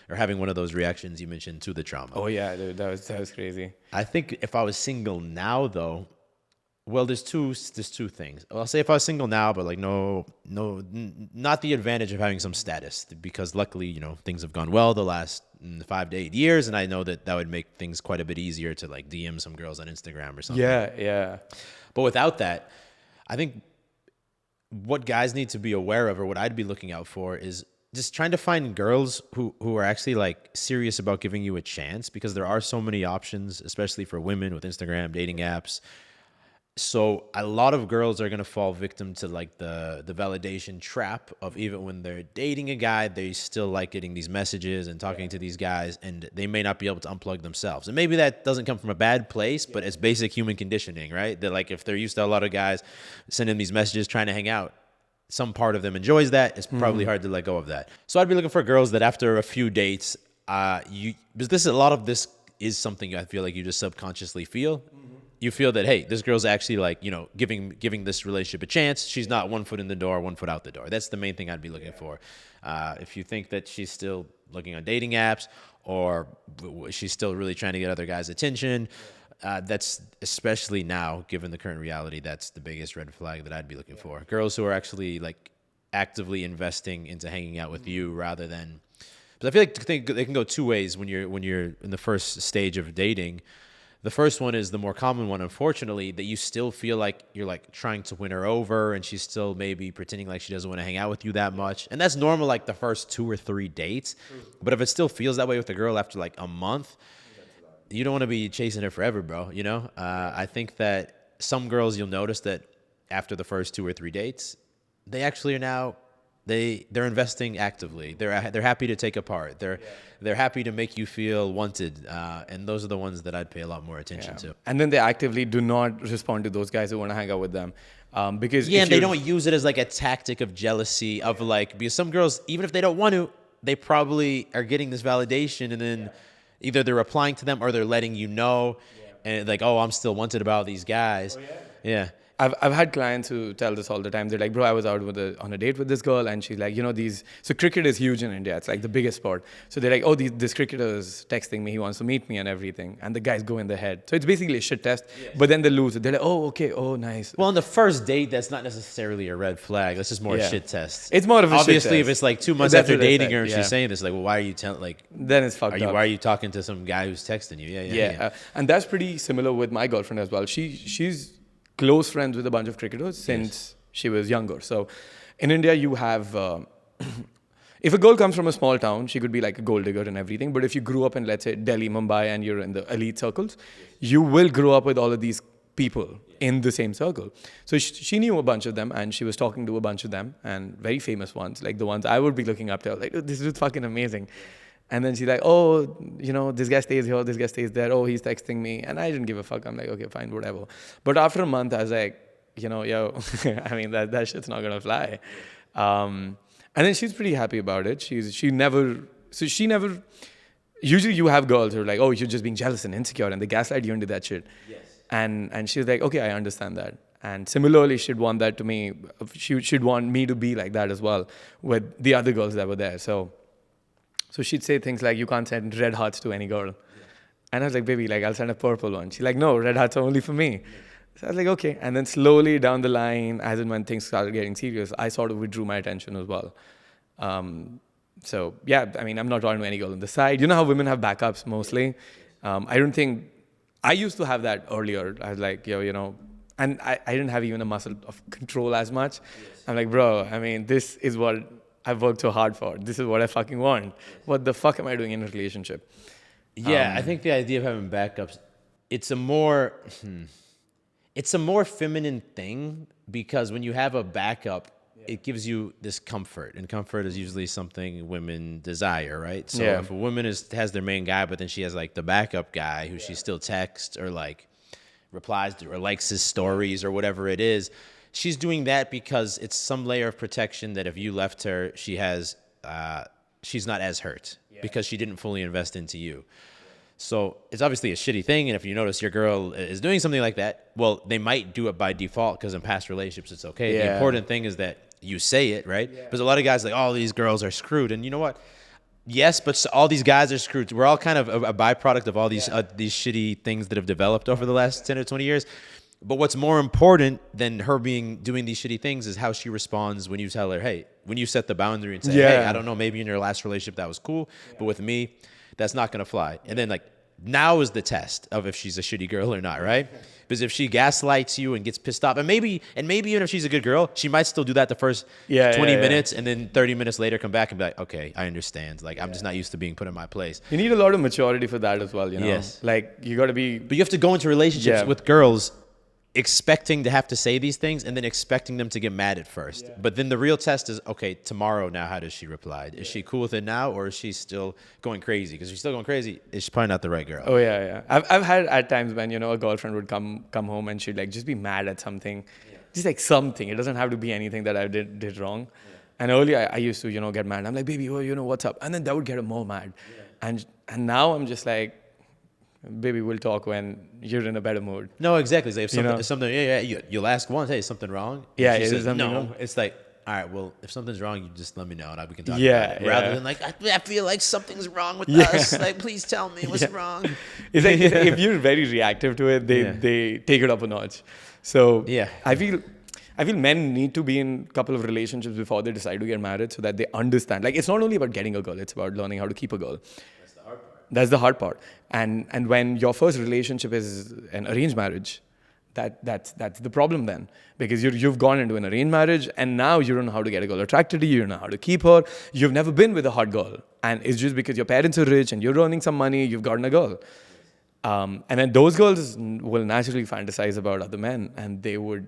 E: or having one of those reactions you mentioned to the trauma.
A: Oh, yeah, dude, that was crazy.
E: I think if I was single now, though, well, there's two things. I'll say if I was single now, but like no, not the advantage of having some status, because luckily, things have gone well the last in 5 to 8 years, and I know that would make things quite a bit easier to like DM some girls on Instagram or something.
A: Yeah.
E: But without that, I think what guys need to be aware of, or what I'd be looking out for, is just trying to find girls who are actually like serious about giving you a chance, because there are so many options, especially for women with Instagram, dating apps. So a lot of girls are going to fall victim to like the validation trap of, even when they're dating a guy, they still like getting these messages and talking to these guys, and they may not be able to unplug themselves. And maybe that doesn't come from a bad place, but it's basic human conditioning, right? That like, if they're used to a lot of guys sending these messages, trying to hang out, some part of them enjoys that. It's probably hard to let go of that. So I'd be looking for girls that after a few dates, because a lot of this is something I feel like you just subconsciously feel. You feel that, hey, this girl's actually like, giving this relationship a chance. She's not 1 foot in the door, 1 foot out the door. That's the main thing I'd be looking for. If you think that she's still looking on dating apps, or she's still really trying to get other guys' attention, that's, especially now, given the current reality, that's the biggest red flag that I'd be looking for. Girls who are actually like actively investing into hanging out with you, rather than, but I feel like they can go two ways when you're in the first stage of dating. The first one is the more common one, unfortunately, that you still feel like you're like trying to win her over, and she's still maybe pretending like she doesn't want to hang out with you that much. And that's normal, like the first 2 or 3 dates. But if it still feels that way with a girl after like a month, you don't want to be chasing her forever, bro. I think that some girls, you'll notice that after the first 2 or 3 dates, they actually are now, they're investing actively. They're happy to take a part. They're happy to make you feel wanted, and those are the ones that I'd pay a lot more attention to.
A: And then they actively do not respond to those guys who want to hang out with them, because
E: and they don't use it as like a tactic of jealousy, of like, because some girls, even if they don't want to, they probably are getting this validation, and then either they're replying to them or they're letting you know, and like, oh, I'm still wanted about these guys. Yeah.
A: I've had clients who tell this all the time. They're like, bro, I was out on a date with this girl, and she's like, so cricket is huge in India. It's like the biggest sport. So they're like, oh, this cricketer is texting me. He wants to meet me and everything. And the guys go in their head. So it's basically a shit test, but then they lose it. They're like, oh, okay, oh, nice.
E: Well, on the first date, that's not necessarily a red flag. That's just more a shit test.
A: It's more of a
E: Obviously,
A: shit test.
E: if it's like 2 months after dating her and she's saying this, like, well, why are you
A: then it's fucked up.
E: Why are you talking to some guy who's texting you? Yeah.
A: And that's pretty similar with my girlfriend as well. She's close friends with a bunch of cricketers since she was younger. So in India, you have, if a girl comes from a small town, she could be like a gold digger and everything. But if you grew up in, let's say, Delhi, Mumbai, and you're in the elite circles, you will grow up with all of these people in the same circle. So she knew a bunch of them, and she was talking to a bunch of them, and very famous ones, like the ones I would be looking up to. Like, this is fucking amazing. And then she's like, oh, this guy stays here, this guy stays there. Oh, he's texting me. And I didn't give a fuck. I'm like, okay, fine, whatever. But after a month, I was like, yo, I mean, that shit's not going to fly. And then she's pretty happy about it. She never, usually you have girls who are like, oh, you're just being jealous and insecure, and they gaslight you into that shit. Yes. And she's like, okay, I understand that. And similarly, she'd want that to me. She'd want me to be like that as well with the other girls that were there. So she'd say things like, you can't send red hearts to any girl. And I was like, baby, like, I'll send a purple one. She's like, no, red hearts are only for me. So I was like, okay. And then slowly down the line, as and when things started getting serious, I sort of withdrew my attention as well. So yeah, I mean, I'm not talking to any girl on the side. You know how women have backups mostly? I don't think, I used to have that earlier. I was like, and I didn't have even a muscle of control as much. Yes. I'm like, bro, I mean, this is what I've worked so hard for. This is what I fucking want. What the fuck am I doing in a relationship?
E: Yeah, I think the idea of having backups, it's a more feminine thing, because when you have a backup, it gives you this comfort, and comfort is usually something women desire, right? So if a woman has their main guy, but then she has like the backup guy who she still texts or like replies to or likes his stories or whatever it is, she's doing that because it's some layer of protection that if you left her, she's not as hurt because she didn't fully invest into you. So it's obviously a shitty thing, and if you notice your girl is doing something like that, well, they might do it by default because in past relationships it's okay. The important thing is that you say it, right? Because a lot of guys are like, oh, these girls are screwed, and you know what? Yes, but all these guys are screwed. We're all kind of a byproduct of all these shitty things that have developed over the last 10 or 20 years. But what's more important than her doing these shitty things is how she responds when you tell her, hey, when you set the boundary and say, hey, I don't know, maybe in your last relationship that was cool, but with me, that's not gonna fly. And then like now is the test of if she's a shitty girl or not, right? Because if she gaslights you and gets pissed off, and maybe even if she's a good girl, she might still do that the first 20 minutes, and then 30 minutes later come back and be like, okay, I understand. Like I'm just not used to being put in my place.
A: You need a lot of maturity for that as well, you know?
E: Yes.
A: Like you got to be...
E: But you have to go into relationships with girls expecting to have to say these things and then expecting them to get mad at first. But then the real test is, okay, tomorrow now, how does she reply? Is she cool with it now, or is she still going crazy? Because if she's still going crazy, she's probably not the right girl.
A: Oh, yeah. I've had at times when, you know, a girlfriend would come home and she'd like just be mad at something. Just like something. It doesn't have to be anything that I did wrong. And earlier I used to, you know, get mad. I'm like, baby, oh, you know, what's up? And then that would get her more mad. And now I'm just like, baby, we'll talk when you're in a better mood.
E: No, exactly. It's like if
A: You know?
E: something, you'll ask once, hey, is something wrong?
A: Yeah,
E: She
A: is
E: says,
A: something
E: no.
A: wrong?
E: It's like, all right, well, if something's wrong, you just let me know and we can talk
A: Yeah,
E: about it. Rather
A: yeah.
E: than like, I feel like something's wrong with us. Like, please tell me what's wrong.
A: It's like if you're very reactive to it, they take it up a notch. So
E: Yeah.
A: I feel men need to be in a couple of relationships before they decide to get married so that they understand. Like it's not only about getting a girl, it's about learning how to keep a girl. That's the hard part. And when your first relationship is an arranged marriage, that's the problem then. Because you've gone into an arranged marriage and now you don't know how to get a girl attracted to you, you don't know how to keep her. You've never been with a hot girl. And it's just because your parents are rich and you're earning some money, you've gotten a girl. And then those girls will naturally fantasize about other men, and they would,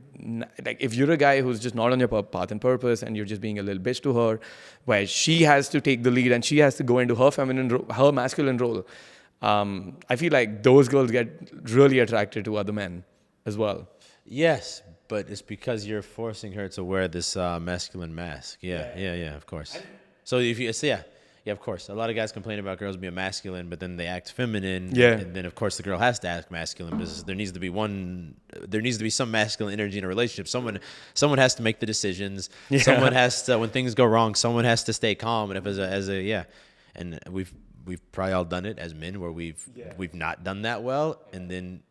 A: like, if you're a guy who's just not on your path and purpose, and you're just being a little bitch to her, where she has to take the lead and she has to go into her her masculine role, I feel like those girls get really attracted to other men as well.
E: Yes, but it's because you're forcing her to wear this masculine mask. Yeah, of course. So if you yeah, of course. A lot of guys complain about girls being masculine, but then they act feminine.
A: Yeah.
E: And then of course the girl has to act masculine because there needs to be some masculine energy in a relationship. Someone has to make the decisions.
A: Yeah.
E: Someone has to, when things go wrong, someone has to stay calm. And if and we've probably all done it as men where we've not done that well, and then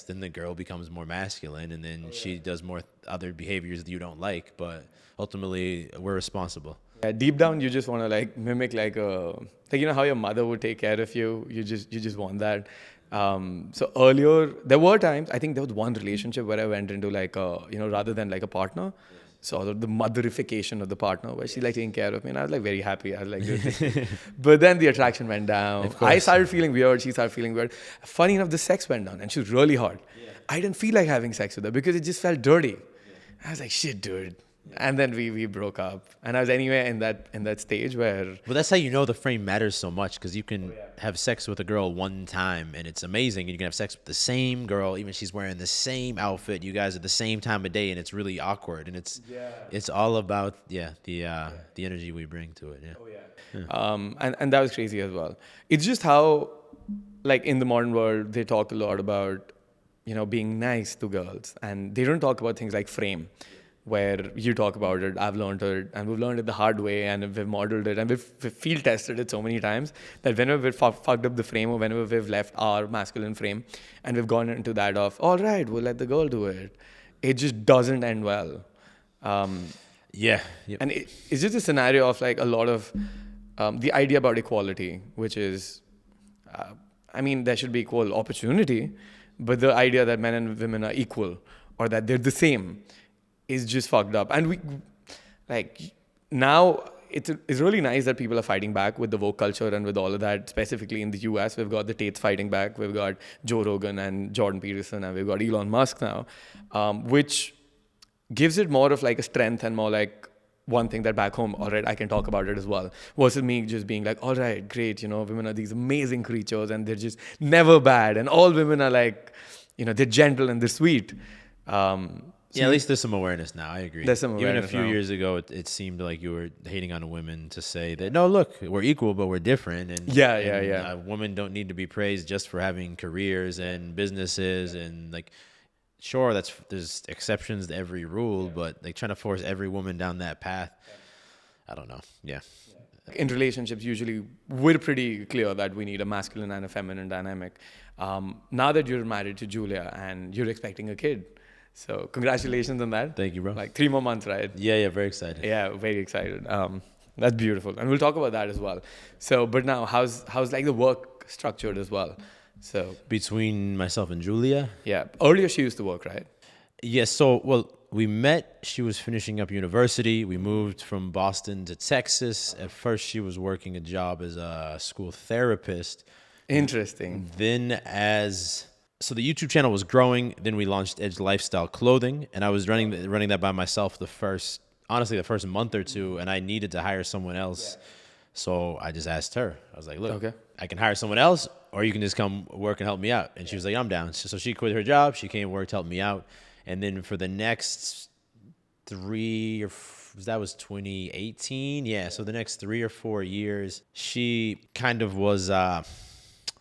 E: then the girl becomes more masculine, and then she does more other behaviors that you don't like, but ultimately we're responsible.
A: Yeah, deep down, you just want to like mimic like you know how your mother would take care of you. You just want that. So earlier, there were times. I think there was one relationship where I went into like rather than like a partner, so the motherification of the partner, where she like taking care of me, and I was like very happy. I was like, good. But then the attraction went down. I started feeling weird. She started feeling weird. Funny enough, the sex went down, and she was really hot. I didn't feel like having sex with her because it just felt dirty. I was like, shit, dude. And then we broke up, and I was anyway in that stage where.
E: Well, that's how you know the frame matters so much, because you can have sex with a girl one time and it's amazing, and you can have sex with the same girl, even she's wearing the same outfit. You guys at the same time of day, and it's really awkward, and it's all about the energy we bring to it.
A: And that was crazy as well. It's just how, like in the modern world, they talk a lot about being nice to girls, and they don't talk about things like frame. Where you talk about it, I've learned it, and we've learned it the hard way, and we've modeled it, and we've field tested it so many times that whenever we've fucked up the frame, or whenever we've left our masculine frame, and we've gone into that of, all right, we'll let the girl do it, it just doesn't end well. And it's just a scenario of like a lot of the idea about equality, which is, there should be equal opportunity, but the idea that men and women are equal, or that they're the same, is just fucked up. And we, like, now it's really nice that people are fighting back with the woke culture and with all of that. Specifically in the US, we've got the Tates fighting back. We've got Joe Rogan and Jordan Peterson, and we've got Elon Musk now, which gives it more of like a strength and more like one thing that back home, all right, I can talk about it as well. Versus me just being like, all right, great, women are these amazing creatures and they're just never bad. And all women are like, they're gentle and they're sweet.
E: At least there's some awareness now. I agree.
A: There's some
E: Even a
A: awareness
E: few
A: now.
E: years ago, it seemed like you were hating on women to say that, no, look, we're equal, but we're different. And women don't need to be praised just for having careers and businesses. And like, sure, there's exceptions to every rule, but like trying to force every woman down that path, I don't know. Yeah.
A: In relationships, usually we're pretty clear that we need a masculine and a feminine dynamic. Now that you're married to Julia and you're expecting a kid, So congratulations on that.
E: Thank you, bro.
A: Like 3 more months, right?
E: Yeah, very excited.
A: Yeah, very excited. That's beautiful, and we'll talk about that as well. So, but now, how's like the work structured as well? So,
E: Between myself and Julia,
A: yeah, earlier she used to work, right?
E: yes. So, well, we met. She was finishing up university. We moved from Boston to Texas. At first, she was working a job as a school therapist.
A: Interesting.
E: Then, so the YouTube channel was growing. Then we launched Edge Lifestyle Clothing, and I was running that by myself the first month or two, and I needed to hire someone else. So I just asked her. I was like, "Look,
A: Okay.
E: I can hire someone else, or you can just come work and help me out." And she was like, "I'm down." So she quit her job. She came work to help me out, and then for the next that was 2018. Yeah. So the next 3 or 4 years, she kind of was. I'm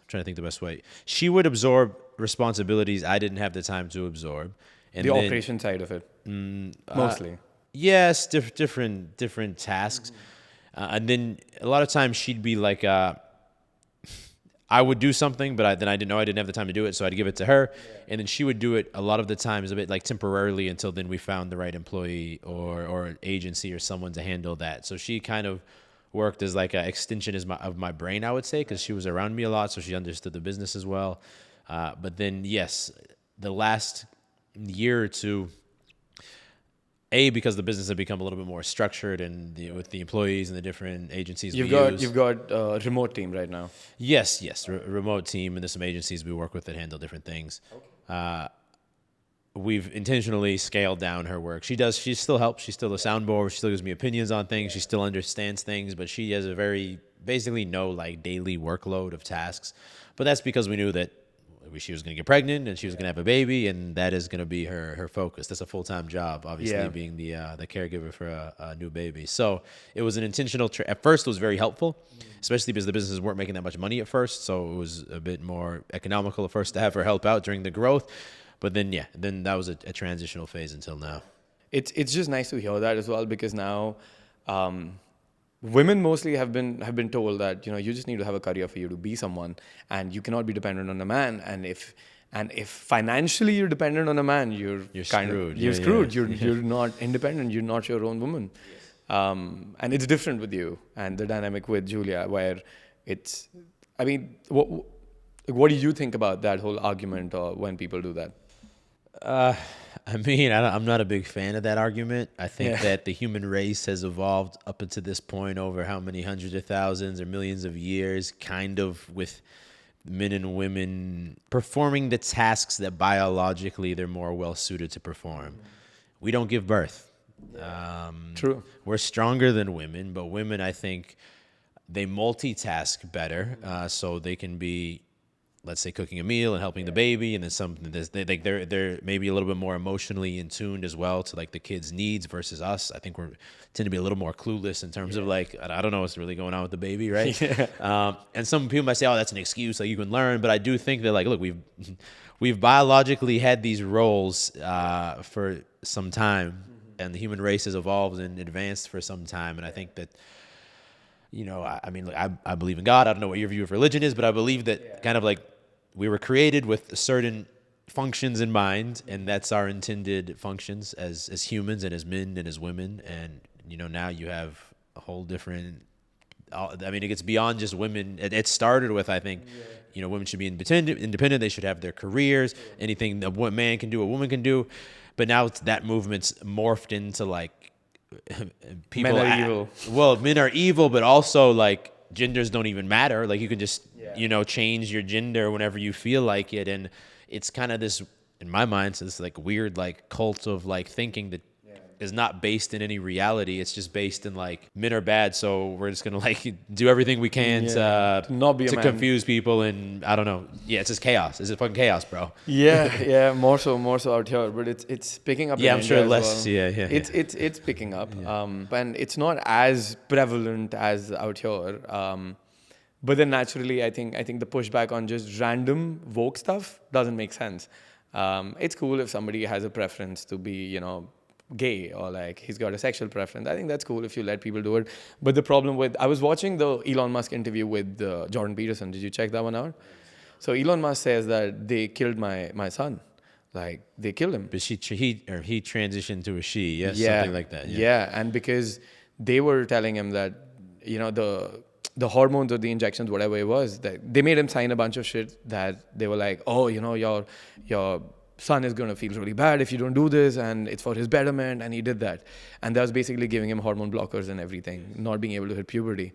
E: trying to think the best way. She would absorb responsibilities I didn't have the time to absorb. And
A: The
E: then,
A: operation side of it, mostly.
E: yes, different tasks. And then a lot of times she'd be like, I would do something, but then I didn't know I didn't have the time to do it, so I'd give it to her. And then she would do it a lot of the times a bit like temporarily until then we found the right employee or an agency or someone to handle that. So she kind of worked as like an extension of my brain, I would say, because she was around me a lot, so she understood the business as well. But then, yes, the last year or two, because the business had become a little bit more structured and with the employees and the different agencies
A: You've got a remote team right now.
E: Yes, remote team, and there's some agencies we work with that handle different things. We've intentionally scaled down her work. She still helps. She's still a soundboard. She still gives me opinions on things. She still understands things, but she has basically no like daily workload of tasks. But that's because we knew that she was going to get pregnant and she was going to have a baby, and that is going to be her focus. That's a full-time job, obviously, being the caregiver for a new baby. So it was an intentional. At first, it was very helpful, especially because the businesses weren't making that much money at first. So it was a bit more economical at first to have her help out during the growth. But then, that was a transitional phase until now.
A: It's just nice to hear that as well, because now women mostly have been told that you just need to have a career for you to be someone, and you cannot be dependent on a man. And if financially you're dependent on a man, you're
E: screwed.
A: You're screwed. You're not independent. You're not your own woman. And it's different with you and the dynamic with Julia, where it's. I mean, what do you think about that whole argument, or when people do that?
E: I mean, I'm not a big fan of that argument. I think that the human race has evolved up until this point over how many hundreds of thousands or millions of years, kind of with men and women performing the tasks that biologically they're more well suited to perform. We don't give birth.
A: True.
E: We're stronger than women, but women, I think, they multitask better, so they can be, let's say, cooking a meal and helping the baby, and then they're maybe a little bit more emotionally in tuned as well to like the kids' needs versus us. I think we tend to be a little more clueless in terms of like, I don't know what's really going on with the baby, right? And some people might say, oh, that's an excuse, like you can learn. But I do think that like, look, we've biologically had these roles for some time, and the human race has evolved and advanced for some time. And I think that, I believe in God. I don't know what your view of religion is, but I believe that kind of like we were created with certain functions in mind, and that's our intended functions as humans and as men and as women. And, now you have a whole different, it gets beyond just women. It started with, I think, women should be independent. They should have their careers. Anything that one man can do, a woman can do. But now that movement's morphed into like, people
A: Men are evil.
E: Well, men are evil, but also like genders don't even matter. Like you can just change your gender whenever you feel like it, and it's kind of this, in my mind, so this like weird like cult of like thinking that is not based in any reality. It's just based in like men are bad, so we're just gonna like do everything we can to
A: not be a man.
E: confuse people, and I don't know. Yeah, it's just chaos. It's fucking chaos, bro.
A: More so out here, but it's picking up.
E: Yeah,
A: in
E: I'm sure
A: India as
E: less.
A: well. It's picking up, and it's not as prevalent as out here. But then naturally, I think the pushback on just random woke stuff doesn't make sense. It's cool if somebody has a preference to be, gay, or like he's got a sexual preference. I think that's cool if you let people do it. But the problem I was watching the Elon Musk interview with Jordan Peterson. Did you check that one out? So Elon Musk says that they killed my son. like they killed him.
E: But he transitioned to a she, yes, something like that.
A: Yeah, and because they were telling him that, you know, the hormones or the injections, whatever it was, that they made him sign a bunch of shit that they were like, oh, you know, your son is gonna feel really bad if you don't do this, and it's for his betterment, and he did that, and that was basically giving him hormone blockers and everything, not being able to hit puberty.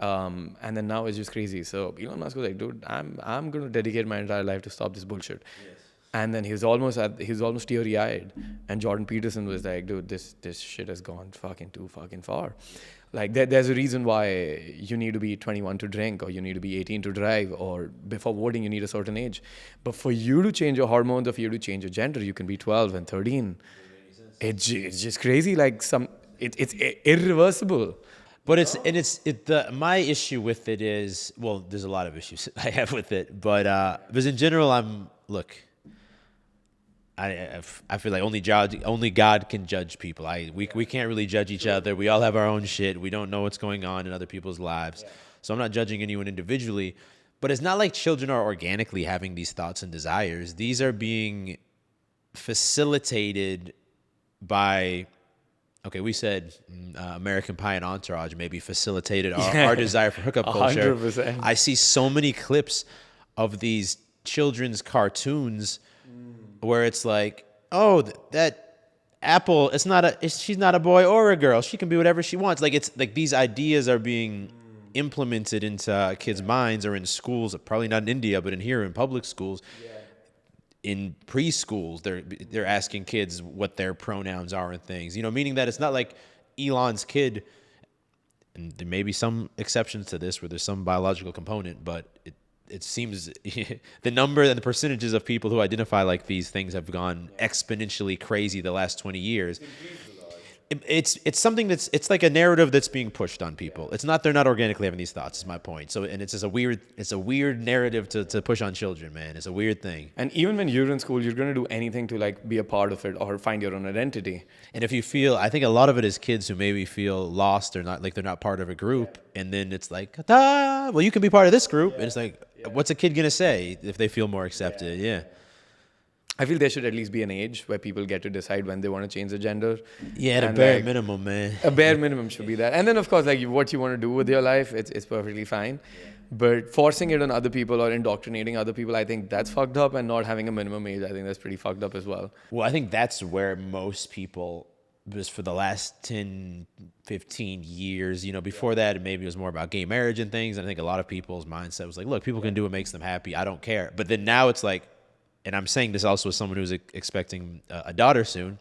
A: And then now it's just crazy. So Elon Musk was like, dude, I'm gonna dedicate my entire life to stop this bullshit. Yes. And then he was almost teary-eyed, and Jordan Peterson was like, dude, this shit has gone fucking too fucking far. Like there's a reason why you need to be 21 to drink, or you need to be 18 to drive, or before voting you need a certain age. But for you to change your hormones, or for you to change your gender, you can be 12 and 13. It's just crazy. Like it's irreversible.
E: But my issue with it is, well, there's a lot of issues I have with it, but because in general, I feel like only God can judge people. We can't really judge each other. We all have our own shit. We don't know what's going on in other people's lives. Yeah. So I'm not judging anyone individually, but it's not like children are organically having these thoughts and desires. These are being facilitated by, okay, we said American Pie and Entourage maybe facilitated our desire for hookup culture.
A: 100%.
E: I see so many clips of these children's cartoons where it's like, oh, that Apple, she's not a boy or a girl. She can be whatever she wants. Like, it's like these ideas are being implemented into kids' minds, or in schools, probably not in India, but in public schools. Yeah. In preschools, they're asking kids what their pronouns are and things, you know, meaning that it's not like Elon's kid, and there may be some exceptions to this where there's some biological component, but it seems the number and the percentages of people who identify like these things have gone exponentially crazy the last 20 years. It's something it's like a narrative that's being pushed on people. It's not, they're not organically having these thoughts, is my point. So, and it's just a weird narrative to push on children, man. It's a weird thing.
A: And even when you're in school, you're going to do anything to like be a part of it or find your own identity.
E: And if you feel, I think a lot of it is kids who maybe feel lost or not, like they're not part of a group. And then it's like, well, you can be part of this group. And it's like, what's a kid going to say if they feel more accepted? Yeah.
A: I feel there should at least be an age where people get to decide when they want to change the gender.
E: Yeah, at a bare minimum, man.
A: A bare minimum should be that. And then, of course, like what you want to do with your life, it's perfectly fine. Yeah. But forcing it on other people or indoctrinating other people, I think that's fucked up. And not having a minimum age, I think that's pretty fucked up as well.
E: Well, I think that's where most people, just for the last 10, 15 years, you know, before that, maybe it was more about gay marriage and things. And I think a lot of people's mindset was like, look, people can do what makes them happy. I don't care. But then now it's like, and I'm saying this also as someone who's expecting a daughter soon.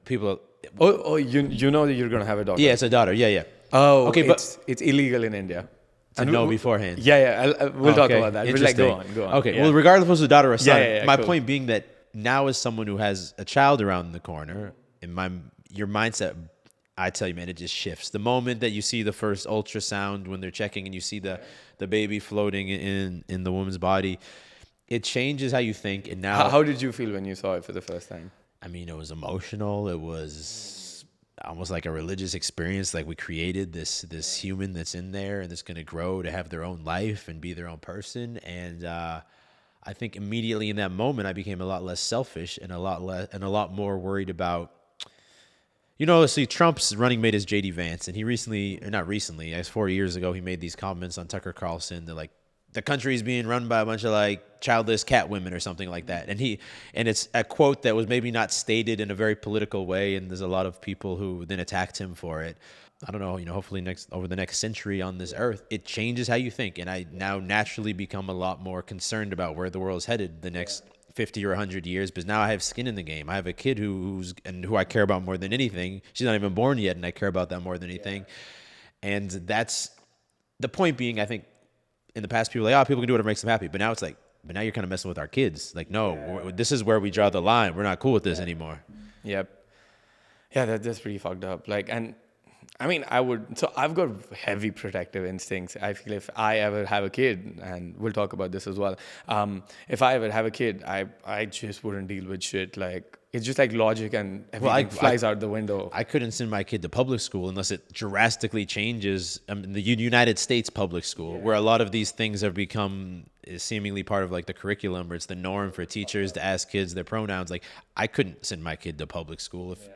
E: People.
A: You know that you're gonna have a daughter.
E: Yeah, it's a daughter. Yeah.
A: Oh, okay, but it's illegal in India.
E: To know beforehand.
A: Yeah. We'll talk about that. But like, go on.
E: Okay. Yeah. Well, regardless if it's a daughter or a son, my
A: cool.
E: point being that now, as someone who has a child around the corner, your mindset, I tell you, man, it just shifts. The moment that you see the first ultrasound when they're checking, and you see the baby floating in the woman's body, it changes how you think. And now,
A: how did you feel when you saw it for the first time?
E: I mean, it was emotional. It was almost like a religious experience. Like, we created this human that's in there and that's going to grow to have their own life and be their own person. And I think immediately in that moment, I became a lot less selfish and a lot more worried about. You know, see, Trump's running mate is J.D. Vance, and not recently, 4 years ago, he made these comments on Tucker Carlson that, like, the country is being run by a bunch of like childless cat women or something like that. And it's a quote that was maybe not stated in a very political way. And there's a lot of people who then attacked him for it. I don't know, hopefully over the next century on this earth, it changes how you think. And I now naturally become a lot more concerned about where the world's headed the next 50 or 100 years, because now I have skin in the game. I have a kid who I care about more than anything. She's not even born yet, and I care about that more than anything. And that's the point being, I think, in the past, people were like, people can do whatever makes them happy. But now it's like, now you're kind of messing with our kids. Like, no, this is where we draw the line. We're not cool with this anymore.
A: Yep. Yeah, that's pretty fucked up. Like, and I mean, I've got heavy protective instincts. I feel if I ever have a kid, and we'll talk about this as well. If I ever have a kid, I just wouldn't deal with shit like It's just like logic and everything flies out the window.
E: I couldn't send my kid to public school unless it drastically changes. The United States public school, where a lot of these things have become seemingly part of like the curriculum, or it's the norm for teachers to ask kids their pronouns. Like, I couldn't send my kid to public school. If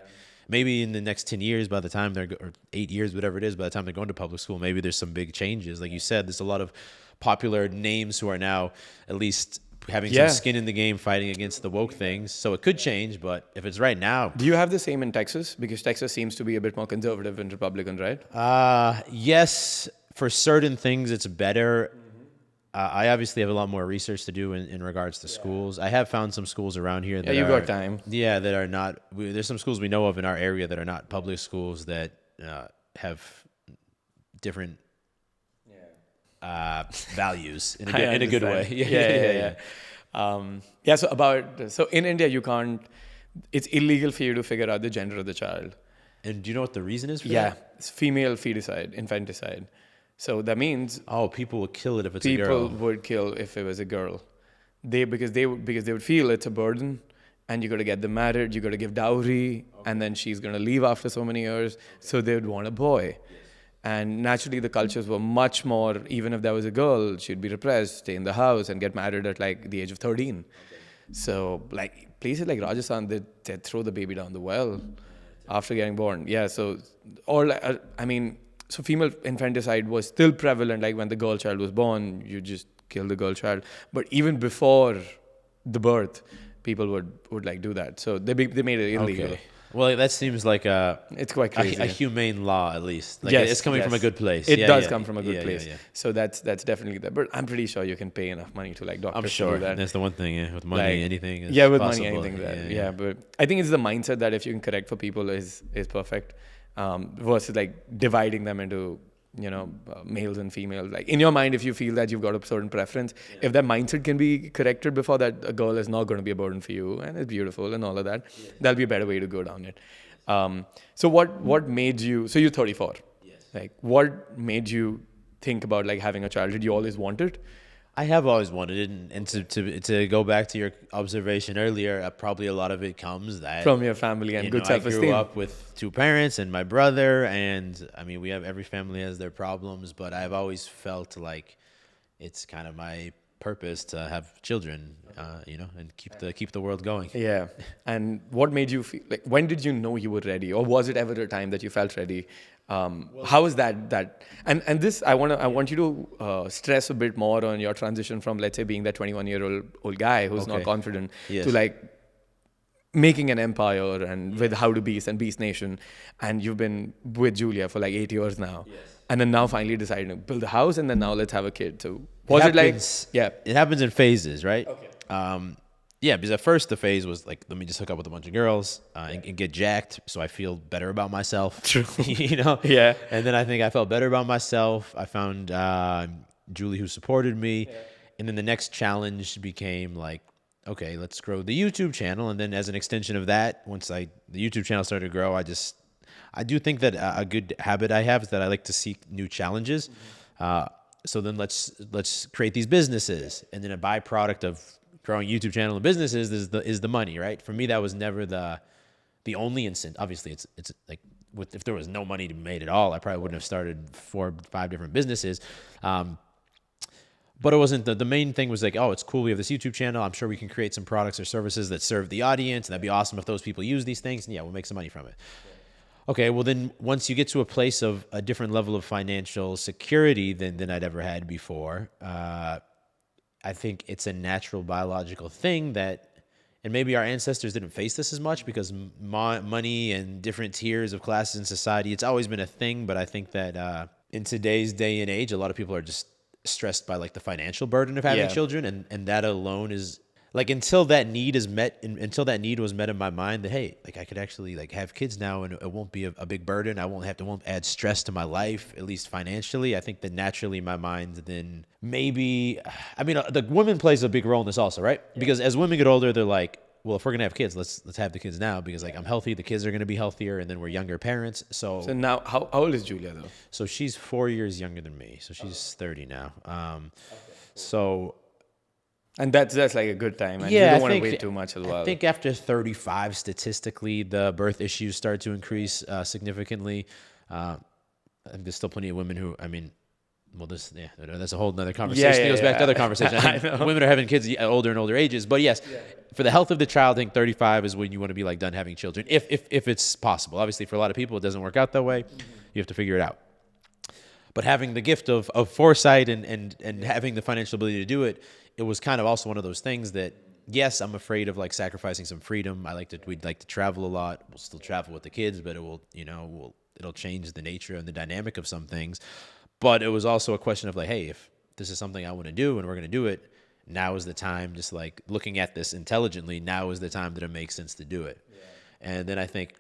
E: maybe in the next 10 years, by the time or 8 years, whatever it is, by the time they're going to public school, maybe there's some big changes. Like you said, there's a lot of popular names who are now at least having some skin in the game, fighting against the woke things. So it could change, but if it's right now.
A: Do you have the same in Texas? Because Texas seems to be a bit more conservative and Republican, right?
E: Yes, for certain things it's better. I obviously have a lot more research to do in regards to schools. I have found some schools around here that
A: you got time.
E: Yeah, that are not. There's some schools we know of in our area that are not public schools that have different values in a good way.
A: So in India, you can't. It's illegal for you to figure out the gender of the child.
E: And do you know what the reason is for that?
A: Yeah, it's female feticide, infanticide. So that means
E: people would kill it if it's a girl.
A: People would kill if it was a girl. Because they would feel it's a burden, and you got to get them married, you got to give dowry, and then she's going to leave after so many years. So they would want a boy. And naturally, the cultures were much more, even if there was a girl, she'd be repressed, stay in the house, and get married at like the age of 13. So, like places like Rajasthan, they throw the baby down the well after getting born. Yeah, so, so female infanticide was still prevalent. Like when the girl child was born, you just kill the girl child. But even before the birth, people would like do that. So they made it illegal.
E: Okay. Well, that seems like
A: it's quite crazy.
E: A humane law, at least. Like
A: yes,
E: it's coming from a good place.
A: It does come from a good place.
E: Yeah.
A: So that's definitely that. But I'm pretty sure you can pay enough money to like doctors.
E: I'm sure
A: to do that.
E: That's the one thing. With money,
A: like,
E: anything is
A: with
E: possible.
A: money, anything. But I think it's the mindset that if you can correct for people is perfect, versus like dividing them into males and females. Like in your mind, if you feel that you've got a certain preference, if that mindset can be corrected before that, a girl is not going to be a burden for you and it's beautiful and all of that, that'll be a better way to go down it. So what made you? So you're 34.
E: Yes.
A: Like what made you think about like having a child? Did you always want it?
E: I have always wanted it, and to go back to your observation earlier, probably a lot of it comes that
A: from your family and good self-esteem.
E: I grew up with two parents and my brother, and I mean, every family has their problems, but I've always felt like it's kind of my purpose to have children, and keep the world going.
A: Yeah. And what made you feel like? When did you know you were ready, or was it ever a time that you felt ready? How was that? And this I want you to stress a bit more on your transition from, let's say, being that 21-year-old guy who's not confident to like making an empire and with How to Beast and Beast Nation, and you've been with Julia for like 8 years now. Yes. And then now finally deciding to build a house, and then now let's have a kid. So was it like,
E: it happens in phases, right?
A: Okay.
E: Because at first the phase was like, let me just hook up with a bunch of girls and get jacked so I feel better about myself.
A: True.
E: Yeah. And then I think I felt better about myself. I found Julie who supported me. Yeah. And then the next challenge became like, okay, let's grow the YouTube channel. And then as an extension of that, once the YouTube channel started to grow, I do think that a good habit I have is that I like to seek new challenges. Mm-hmm. So then let's create these businesses. And then a byproduct of growing YouTube channel and businesses is the money, right? For me, that was never the only incentive. Obviously, it's like if there was no money to be made at all, I probably wouldn't have started 4 or 5 different businesses. But it wasn't the main thing was like, oh, it's cool. We have this YouTube channel. I'm sure we can create some products or services that serve the audience. And that'd be awesome if those people use these things. And yeah, we'll make some money from it. Yeah. Okay, well then once you get to a place of a different level of financial security than I'd ever had before, I think it's a natural biological thing that, and maybe our ancestors didn't face this as much because money and different tiers of classes in society, it's always been a thing. But I think that in today's day and age, a lot of people are just stressed by like the financial burden of having children, and that alone is like until that need was met in my mind that hey, like I could actually like have kids now and it won't be a big burden. I won't add stress to my life, at least financially. I think that naturally my mind then maybe, I mean, the woman plays a big role in this also, right? Yeah. Because as women get older, they're like, well, if we're gonna have kids, let's have the kids now because like I'm healthy, the kids are gonna be healthier, and then we're younger parents. So
A: now, how old is Julia though?
E: So she's 4 years younger than me. So she's 30 now. So.
A: And that's like a good time. And you
E: Yeah,
A: don't
E: I
A: want to
E: think
A: wait too much as well.
E: I think after 35, statistically, the birth issues start to increase significantly. I think there's still plenty of women who, I mean, well, that's a whole nother conversation. It goes back to other conversation. I think women are having kids at older and older ages. But yes, for the health of the child, I think 35 is when you want to be like done having children, if it's possible. Obviously, for a lot of people, it doesn't work out that way. You have to figure it out. But having the gift of foresight and having the financial ability to do it, it was kind of also one of those things that, yes, I'm afraid of like sacrificing some freedom. We'd like to travel a lot. We'll still travel with the kids, but it'll change the nature and the dynamic of some things. But it was also a question of like, hey, if this is something I want to do and we're going to do it, now is the time, just like looking at this intelligently, now is the time that it makes sense to do it. Yeah. And then I think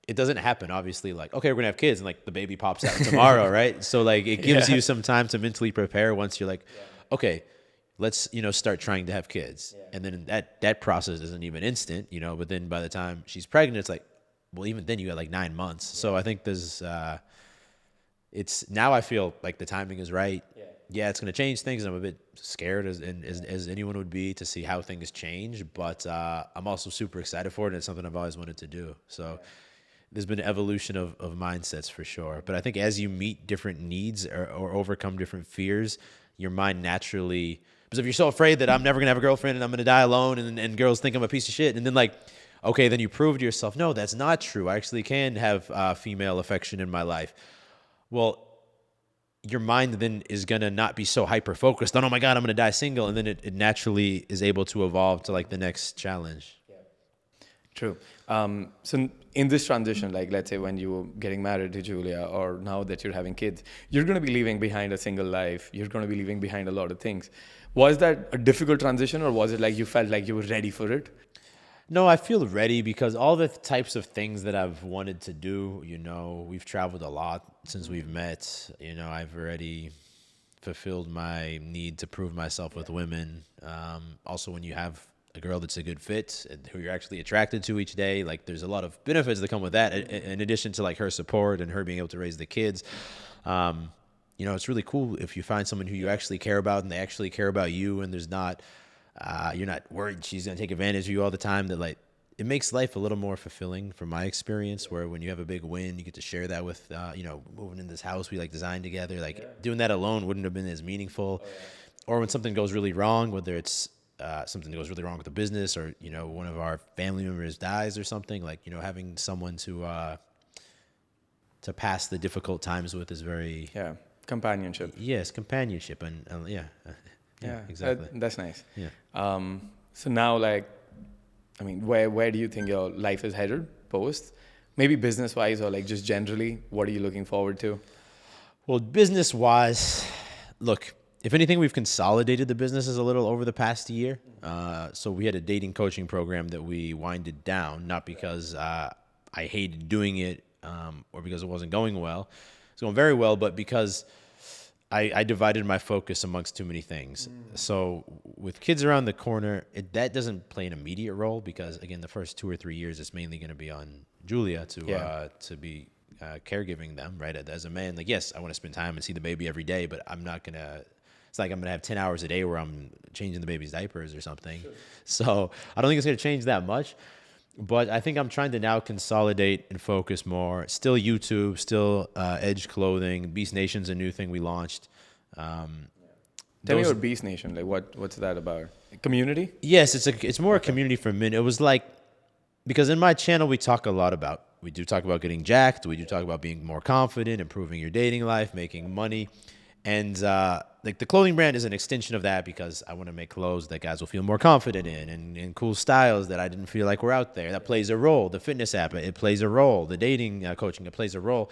E: it doesn't happen, obviously, like, okay, we're going to have kids and like the baby pops out tomorrow, right? So like it gives you some time to mentally prepare once you're like, okay, let's, start trying to have kids. Yeah. And then that process isn't even instant, but then by the time she's pregnant, it's like, well, even then you got like 9 months. Yeah. So I think there's, it's now I feel like the timing is right. Yeah, it's going to change things. I'm a bit scared as anyone would be to see how things change, but I'm also super excited for it. And it's something I've always wanted to do. So there's been an evolution of mindsets for sure. But I think as you meet different needs or overcome different fears, your mind naturally, because if you're so afraid that I'm never going to have a girlfriend and I'm going to die alone and girls think I'm a piece of shit, and then like, okay, then you prove to yourself, no, that's not true. I actually can have female affection in my life. Well, your mind then is going to not be so hyper-focused on, oh my God, I'm going to die single. And then it naturally is able to evolve to like the next challenge. Yeah.
A: True. So in this transition, like let's say when you were getting married to Julia or now that you're having kids, you're going to be leaving behind a single life. You're going to be leaving behind a lot of things. Was that a difficult transition or was it like you felt like you were ready for it?
E: No, I feel ready because all the types of things that I've wanted to do, we've traveled a lot since we've met. I've already fulfilled my need to prove myself with women. Also, when you have a girl that's a good fit and who you're actually attracted to each day, like there's a lot of benefits that come with that in addition to like her support and her being able to raise the kids. It's really cool if you find someone who you actually care about and they actually care about you and there's not... you're not worried she's going to take advantage of you all the time. That like it makes life a little more fulfilling from my experience, where when you have a big win, you get to share that with, moving in this house we like designed together. Like doing that alone wouldn't have been as meaningful. Or when something goes really wrong, whether it's something that goes really wrong with the business or, one of our family members dies or something, like, having someone to pass the difficult times with is very...
A: Yeah, companionship.
E: Yes, companionship. And yeah, exactly.
A: That's nice.
E: Yeah.
A: So now, like, I mean, where do you think your life is headed post? Maybe business-wise or like just generally, what are you looking forward to?
E: Well, business-wise, look, if anything, we've consolidated the businesses a little over the past year. So we had a dating coaching program that we winded down, not because I hated doing it or because it wasn't going well. It's going very well, but because... I divided my focus amongst too many things. So with kids around the corner, that doesn't play an immediate role because, again, the first 2 or 3 years, it's mainly going to be on Julia to be caregiving them, right? As a man, like, yes, I want to spend time and see the baby every day, but I'm not going to... It's like I'm going to have 10 hours a day where I'm changing the baby's diapers or something. Sure. So I don't think it's going to change that much. But I think I'm trying to now consolidate and focus more. Still YouTube, still Edge Clothing. Beast Nation's a new thing we launched.
A: Tell me about Beast Nation. Like, what's that about? Community?
E: Yes, it's more a community for men. It was like, because in my channel we do talk about getting jacked. We do talk about being more confident, improving your dating life, making money. And like the clothing brand is an extension of that because I want to make clothes that guys will feel more confident in and cool styles that I didn't feel like were out there. That plays a role. The fitness app, it plays a role. The dating coaching, it plays a role.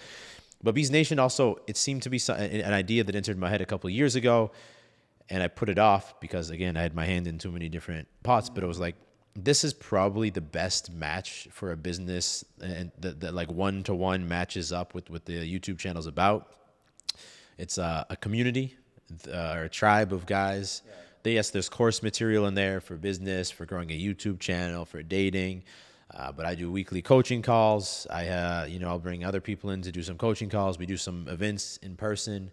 E: But Beast Nation also, it seemed to be an idea that entered my head a couple of years ago, and I put it off because, again, I had my hand in too many different pots. But it was like, this is probably the best match for a business and that like one-to-one matches up with what the YouTube channel's about. It's a community or a tribe of guys. Yeah. Yes, there's course material in there for business, for growing a YouTube channel, for dating. But I do weekly coaching calls. I'll bring other people in to do some coaching calls. We do some events in person.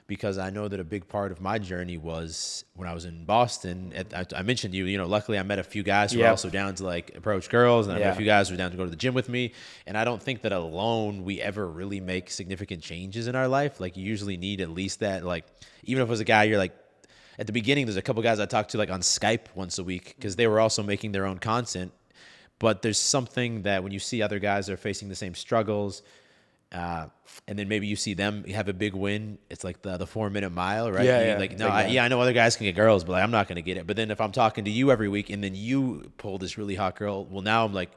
E: because I know that a big part of my journey was when I was in Boston. I mentioned luckily I met a few guys who were also down to like approach girls, and I met a few guys who were down to go to the gym with me. And I don't think that alone we ever really make significant changes in our life. Like you usually need at least that, like even if it was a guy you're like, at the beginning, there's a couple guys I talked to like on Skype once a week because they were also making their own content. But there's something that when you see other guys that are facing the same struggles, and then maybe you see them have a big win. It's like the 4-minute mile, right? I know other guys can get girls, but like, I'm not going to get it. But then if I'm talking to you every week and then you pull this really hot girl, well, now I'm like,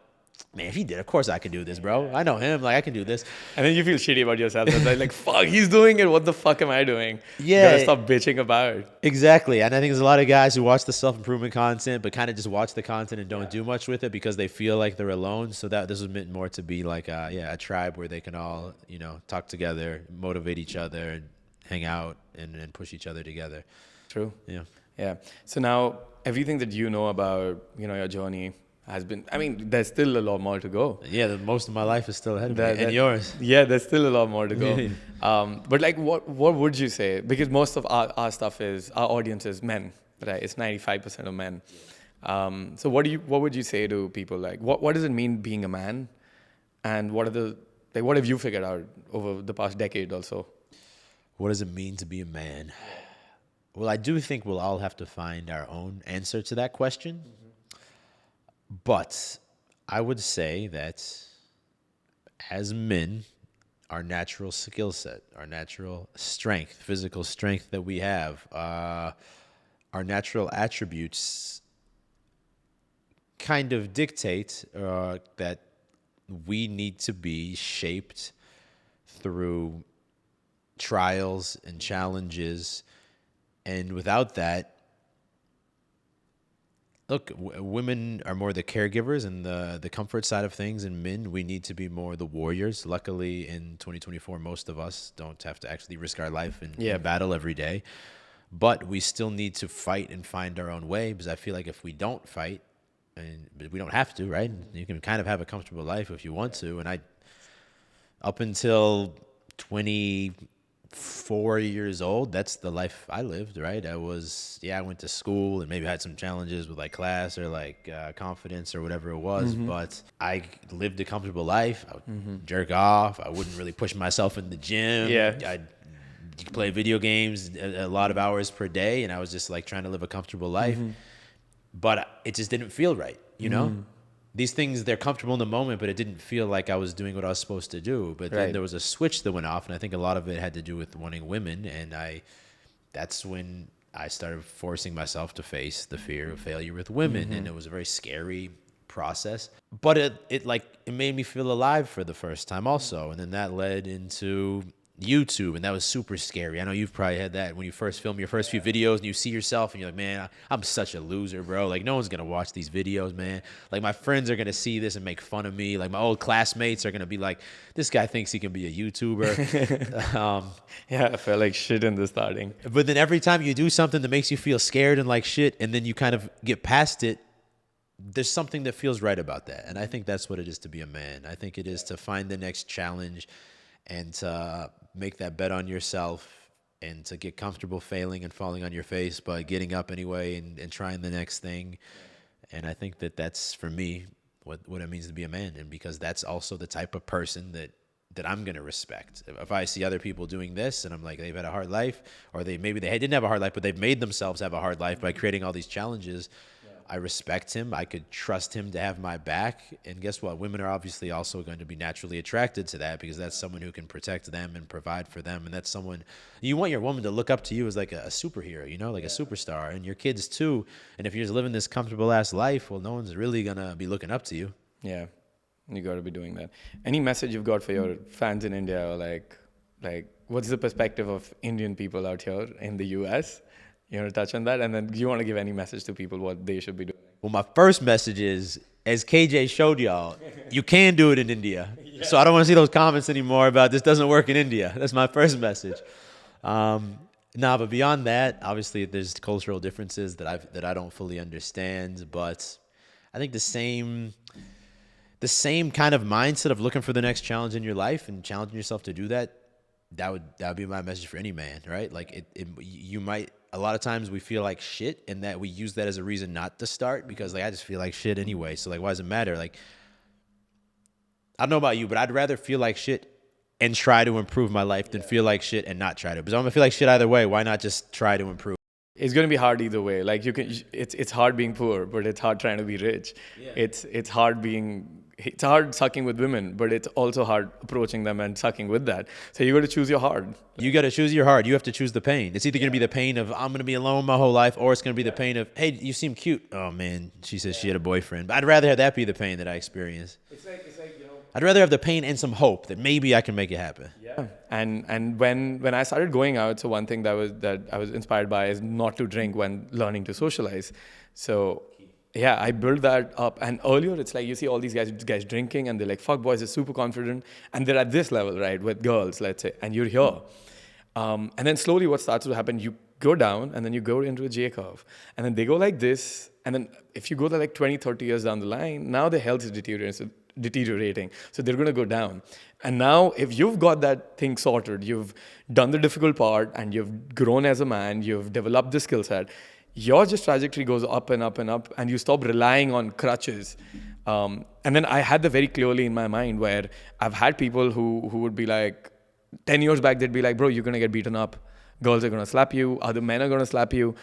E: man, if he did, of course I can do this, bro. I know him. Like, I can do this.
A: And then you feel shitty about yourself. Like, fuck, he's doing it. What the fuck am I doing?
E: Yeah.
A: You gotta stop bitching about it.
E: Exactly. And I think there's a lot of guys who watch the self-improvement content, but kind of just watch the content and don't do much with it because they feel like they're alone. So that this was meant more to be like a tribe where they can all, talk together, motivate each other, and hang out and push each other together.
A: True.
E: Yeah.
A: Yeah. So now everything that you know about, your journey has been, there's still a lot more to go.
E: Yeah, most of my life is still ahead of me. And yours.
A: Yeah, there's still a lot more to go. But like, what would you say? Because most of our stuff our audience is men, right? It's 95% of men. So what would you say to people? Like, what does it mean being a man? And what have you figured out over the past decade or so?
E: What does it mean to be a man? Well, I do think we'll all have to find our own answer to that question. But I would say that as men, our natural skill set, our natural strength, physical strength that we have, our natural attributes kind of dictate that we need to be shaped through trials and challenges. And without that, look, women are more the caregivers and the comfort side of things, and men, we need to be more the warriors. Luckily, in 2024, most of us don't have to actually risk our life in battle every day. But we still need to fight and find our own way, because I feel like if we don't fight, but we don't have to, right? You can kind of have a comfortable life if you want to. And up until 24 years old, that's the life I lived, right? I went to school and maybe had some challenges with like class or like confidence or whatever it was, but I lived a comfortable life. I would jerk off. I wouldn't really push myself in the gym. I'd play video games a lot of hours per day, and I was just like trying to live a comfortable life. But it just didn't feel right, These things, they're comfortable in the moment, but it didn't feel like I was doing what I was supposed to do. But then there was a switch that went off, and I think a lot of it had to do with wanting women. And that's when I started forcing myself to face the fear of failure with women. And it was a very scary process. But it made me feel alive for the first time also. And then that led into YouTube, and that was super scary. I know you've probably had that when you first film your first few videos and you see yourself and you're like, man, I'm such a loser, bro. Like, no one's going to watch these videos, man. Like, my friends are going to see this and make fun of me. Like, my old classmates are going to be like, this guy thinks he can be a YouTuber.
A: I felt like shit in the starting.
E: But then every time you do something that makes you feel scared and like shit, and then you kind of get past it, there's something that feels right about that. And I think that's what it is to be a man. I think it is to find the next challenge and to make that bet on yourself and to get comfortable failing and falling on your face, but getting up anyway and trying the next thing. And I think that's, for me, what it means to be a man. And because that's also the type of person that I'm going to respect. If I see other people doing this and I'm like, they've had a hard life, or maybe they didn't have a hard life, but they've made themselves have a hard life by creating all these challenges, I respect him. I could trust him to have my back. And guess what? Women are obviously also going to be naturally attracted to that, because that's someone who can protect them and provide for them. And that's someone, you want your woman to look up to you as like a superhero, like a superstar, and your kids too. And if you're just living this comfortable ass life, well, no one's really going to be looking up to you.
A: Yeah. You got to be doing that. Any message you've got for your fans in India, or like what's the perspective of Indian people out here in the US? You want to touch on that? And then do you want to give any message to people what they should be doing?
E: Well, my first message is, as KJ showed y'all, you can do it in India. So I don't want to see those comments anymore about this doesn't work in India. That's my first message. But beyond that, obviously there's cultural differences that I don't fully understand. But I think the same kind of mindset of looking for the next challenge in your life and challenging yourself to do that that would be my message for any man, right? Like you might, a lot of times we feel like shit, and that we use that as a reason not to start because like I just feel like shit anyway. So like, why does it matter? Like, I don't know about you, but I'd rather feel like shit and try to improve my life than feel like shit and not try to. Because I'm gonna feel like shit either way. Why not just try to improve?
A: It's going to be hard either way. Like it's hard being poor, but it's hard trying to be rich. Yeah. It's hard sucking with women, but it's also hard approaching them and sucking with that. So you got to choose your hard.
E: You got to choose your hard. You have to choose the pain. It's either going to be the pain of I'm going to be alone my whole life, or it's going to be the pain of, hey, you seem cute. Oh man, she says she had a boyfriend. But I'd rather have that be the pain that I experience. It's like I'd rather have the pain and some hope that maybe I can make it happen.
A: Yeah. And when I started going out, so one thing that I was inspired by is not to drink when learning to socialize. So yeah, I built that up. And earlier, it's like you see all these guys drinking, and they're like, fuck boys, they're super confident. And they're at this level, right, with girls, let's say, and you're here. And then slowly what starts to happen, you go down, and then you go into a J curve. And then they go like this. And then if you go to like 20, 30 years down the line, now their health is deteriorating. So they're going to go down. And now if you've got that thing sorted, you've done the difficult part, and you've grown as a man, you've developed the skill set, your just trajectory goes up and up and up, and you stop relying on crutches. And then I had that very clearly in my mind, where I've had people who would be like, 10 years back, they'd be like, bro, you're going to get beaten up. Girls are going to slap you. Other men are going to slap you.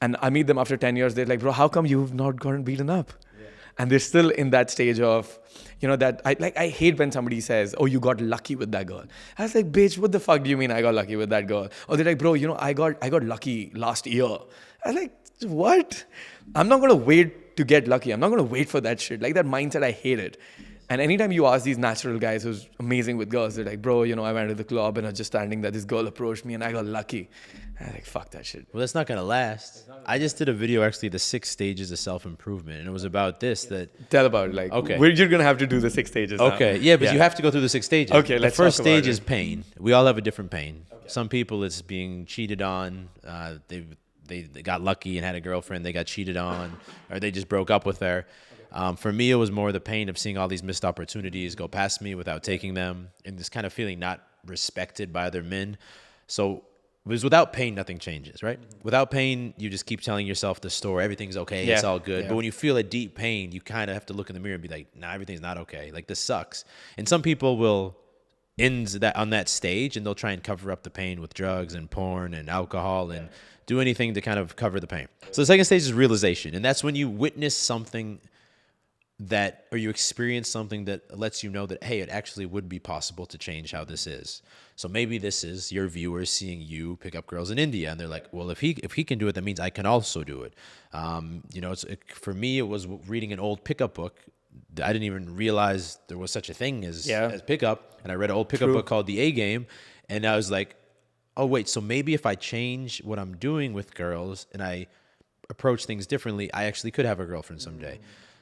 A: And I meet them after 10 years. They're like, bro, how come you've not gotten beaten up? Yeah. And they're still in that stage of, that I hate when somebody says, oh, you got lucky with that girl. I was like, bitch, what the fuck do you mean I got lucky with that girl? Or they're like, bro, I got lucky last year. I was like, what? I'm not going to wait to get lucky. I'm not going to wait for that shit. Like that mindset, I hate it. And anytime you ask these natural guys who's amazing with girls, they're like, bro, I went to the club and I was just standing there. This girl approached me and I got lucky. And I'm like, fuck that shit.
E: Well, that's not going to last. I just did a video, actually, the 6 stages of self-improvement. And it was about this.
A: Tell about it. Like, okay. You're going to have to do the 6 stages
E: Okay. Now. Yeah, but you have to go through the 6 stages.
A: Okay, let's
E: The first
A: talk about
E: stage is pain. We all have a different pain. Okay. Some people, it's being cheated on. They got lucky and had a girlfriend they got cheated on, or they just broke up with her. For me, it was more the pain of seeing all these missed opportunities go past me without taking them, and this kind of feeling not respected by other men. So it was without pain, nothing changes, right? Mm-hmm. Without pain, you just keep telling yourself the story. Everything's okay. Yeah. It's all good. Yeah. But when you feel a deep pain, you kind of have to look in the mirror and be like, nah, everything's not okay. Like, this sucks. And some people will end that on that stage, and they'll try and cover up the pain with drugs and porn and alcohol and do anything to kind of cover the pain. So the second stage is realization. And that's when you witness something or you experience something that lets you know that, hey, it actually would be possible to change how this is. So maybe this is your viewers seeing you pick up girls in India, and they're like, well, if he can do it, that means I can also do it. For me, it was reading an old pickup book. I didn't even realize there was such a thing as pickup, and I read an old pickup book called The A Game, and I was like, oh wait, so maybe if I change what I'm doing with girls and I approach things differently, I actually could have a girlfriend someday.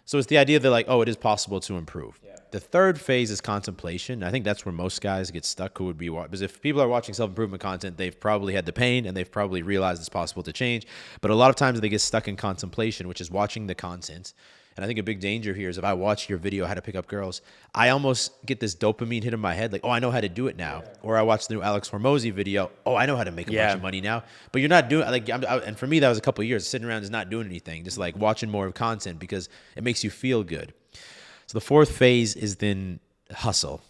E: So it's the idea that, like, oh, it is possible to improve. Yeah. The third phase is contemplation. I think that's where most guys get stuck who would be watching. Because if people are watching self-improvement content, they've probably had the pain and they've probably realized it's possible to change. But a lot of times they get stuck in contemplation, which is watching the content. And I think a big danger here is if I watch your video, how to pick up girls, I almost get this dopamine hit in my head, like, oh, I know how to do it now. Yeah. Or I watch the new Alex Hormozy video, oh, I know how to make a bunch of money now. But you're not doing, like, and for me, that was a couple of years sitting around just not doing anything, just like watching more of content because it makes you feel good. So the fourth phase is then hustle.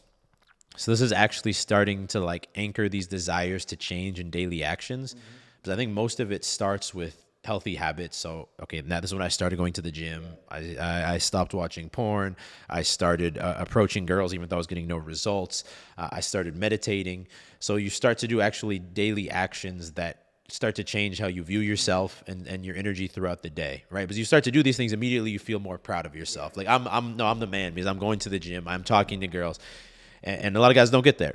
E: So this is actually starting to like anchor these desires to change in daily actions. Because I think most of it starts with healthy habits. So, okay, now this is when I started going to the gym. I stopped watching porn. I started approaching girls even though I was getting no results. I started meditating. So you start to do actually daily actions that start to change how you view yourself and your energy throughout the day, right? Because you start to do these things, immediately you feel more proud of yourself. Like I'm the man because I'm going to the gym. I'm talking to girls. And a lot of guys don't get there.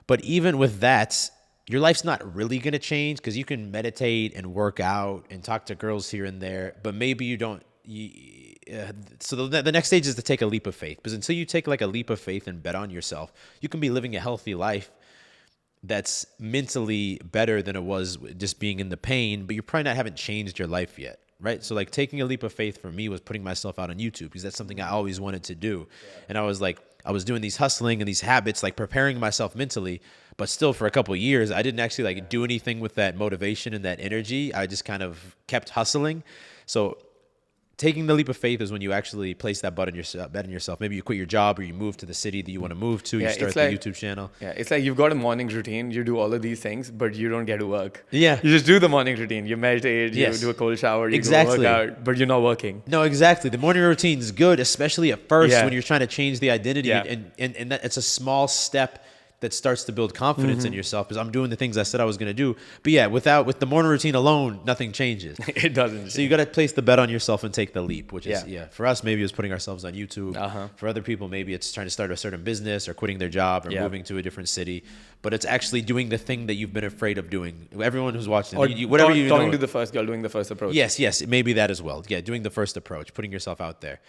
E: But even with that, your life's not really going to change because you can meditate and work out and talk to girls here and there, but maybe you don't. So the next stage is to take a leap of faith, because until you take like a leap of faith and bet on yourself, you can be living a healthy life that's mentally better than it was just being in the pain, but you probably haven't changed your life yet. Right. So like taking a leap of faith for me was putting myself out on YouTube because that's something I always wanted to do. Yeah. And I was doing these hustling and these habits, like preparing myself mentally, But still, for a couple of years, I didn't actually like do anything with that motivation and that energy. I just kind of kept hustling. So taking the leap of faith is when you actually place that bet in yourself. Maybe you quit your job or you move to the city that you want to move to.
A: Yeah,
E: You start
A: it's
E: the
A: like-
E: YouTube channel.
A: Yeah, it's like you've got a morning routine. You do all of these things, but you don't get to work.
E: Yeah.
A: You just do the morning routine. You meditate,
E: Yes.
A: you do a cold shower, you
E: Exactly.
A: go work out, but you're not working.
E: No, exactly. The morning routine is good, especially at first
A: Yeah.
E: when you're trying to change the identity.
A: Yeah.
E: And that it's a small step that starts to build confidence in yourself because I'm doing the things I said I was going to do. But yeah, with the morning routine alone, nothing changes.
A: It doesn't.
E: So you got to place the bet on yourself and take the leap, which is,
A: Yeah.
E: for us, maybe it was putting ourselves on YouTube.
A: Uh-huh.
E: For other people, maybe it's trying to start a certain business or quitting their job or
A: Yeah.
E: moving to a different city. But it's actually doing the thing that you've been afraid of doing. Everyone who's watching,
A: or
E: whatever
A: talk-
E: you
A: talking
E: know.
A: to the first girl, doing the first approach.
E: Yes, maybe that as well. Yeah, doing the first approach, putting yourself out there.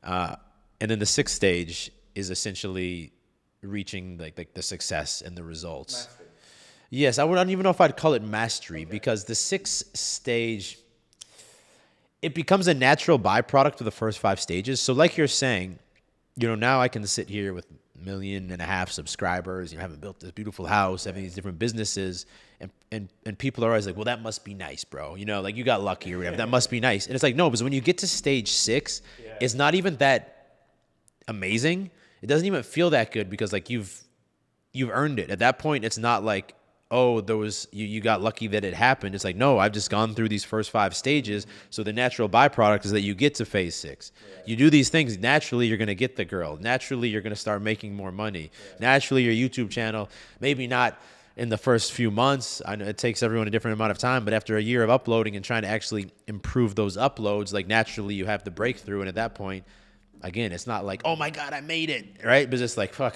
E: And then the sixth stage is essentially reaching like the success and the results. Yes, I don't even know if I'd call it mastery because the sixth stage, it becomes a natural byproduct of the first 5 stages. So like you're saying, now I can sit here with 1.5 million subscribers, having built this beautiful house, having these different businesses, and people are always like, well, that must be nice, bro. Like you got lucky or whatever. That must be nice. And it's like, no, because when you get to stage 6, it's not even that amazing. It doesn't even feel that good because like you've earned it. At that point, it's not like, oh, you got lucky that it happened. It's like, no, I've just gone through these first 5 stages. So the natural byproduct is that you get to phase 6. Yeah. You do these things, naturally you're going to get the girl. Naturally, you're going to start making more money. Yeah. Naturally, your YouTube channel, maybe not in the first few months. I know it takes everyone a different amount of time, but after a year of uploading and trying to actually improve those uploads, like naturally you have the breakthrough. And at that point, again, it's not like, oh my God, I made it, right? But it's like, fuck,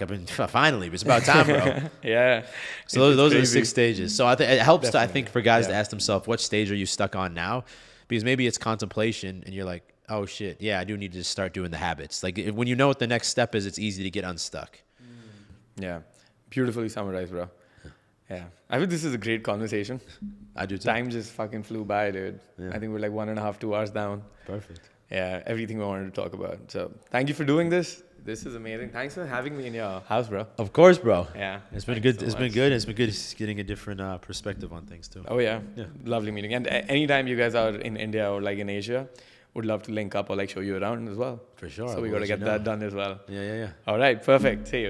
E: finally, it's about time, bro.
A: Yeah.
E: So those are the
A: crazy.
E: 6 stages. So I think it helps, I think, for guys to ask themselves, what stage are you stuck on now? Because maybe it's contemplation and you're like, oh shit, yeah, I do need to just start doing the habits. Like when you know what the next step is, it's easy to get unstuck.
A: Yeah. Beautifully summarized, bro. Yeah. I think this is a great conversation.
E: I do too.
A: Time just fucking flew by, dude.
E: Yeah.
A: I think we're like 1.5, 2 hours down.
E: Perfect.
A: Yeah, everything we wanted to talk about. So thank you for doing this. This is amazing. Thanks for having me in your house, bro.
E: Of course, bro.
A: Yeah.
E: It's been
A: Thank
E: good.
A: you so
E: It's been
A: much.
E: good. It's been good getting a different perspective on things too.
A: Oh, yeah.
E: Yeah.
A: Lovely meeting. And anytime you guys are in India or like in Asia, would love to link up or like show you around as well.
E: For sure.
A: So we
E: We'll
A: got to
E: let you
A: get
E: know.
A: that done as well.
E: Yeah.
A: All right. Perfect. See you.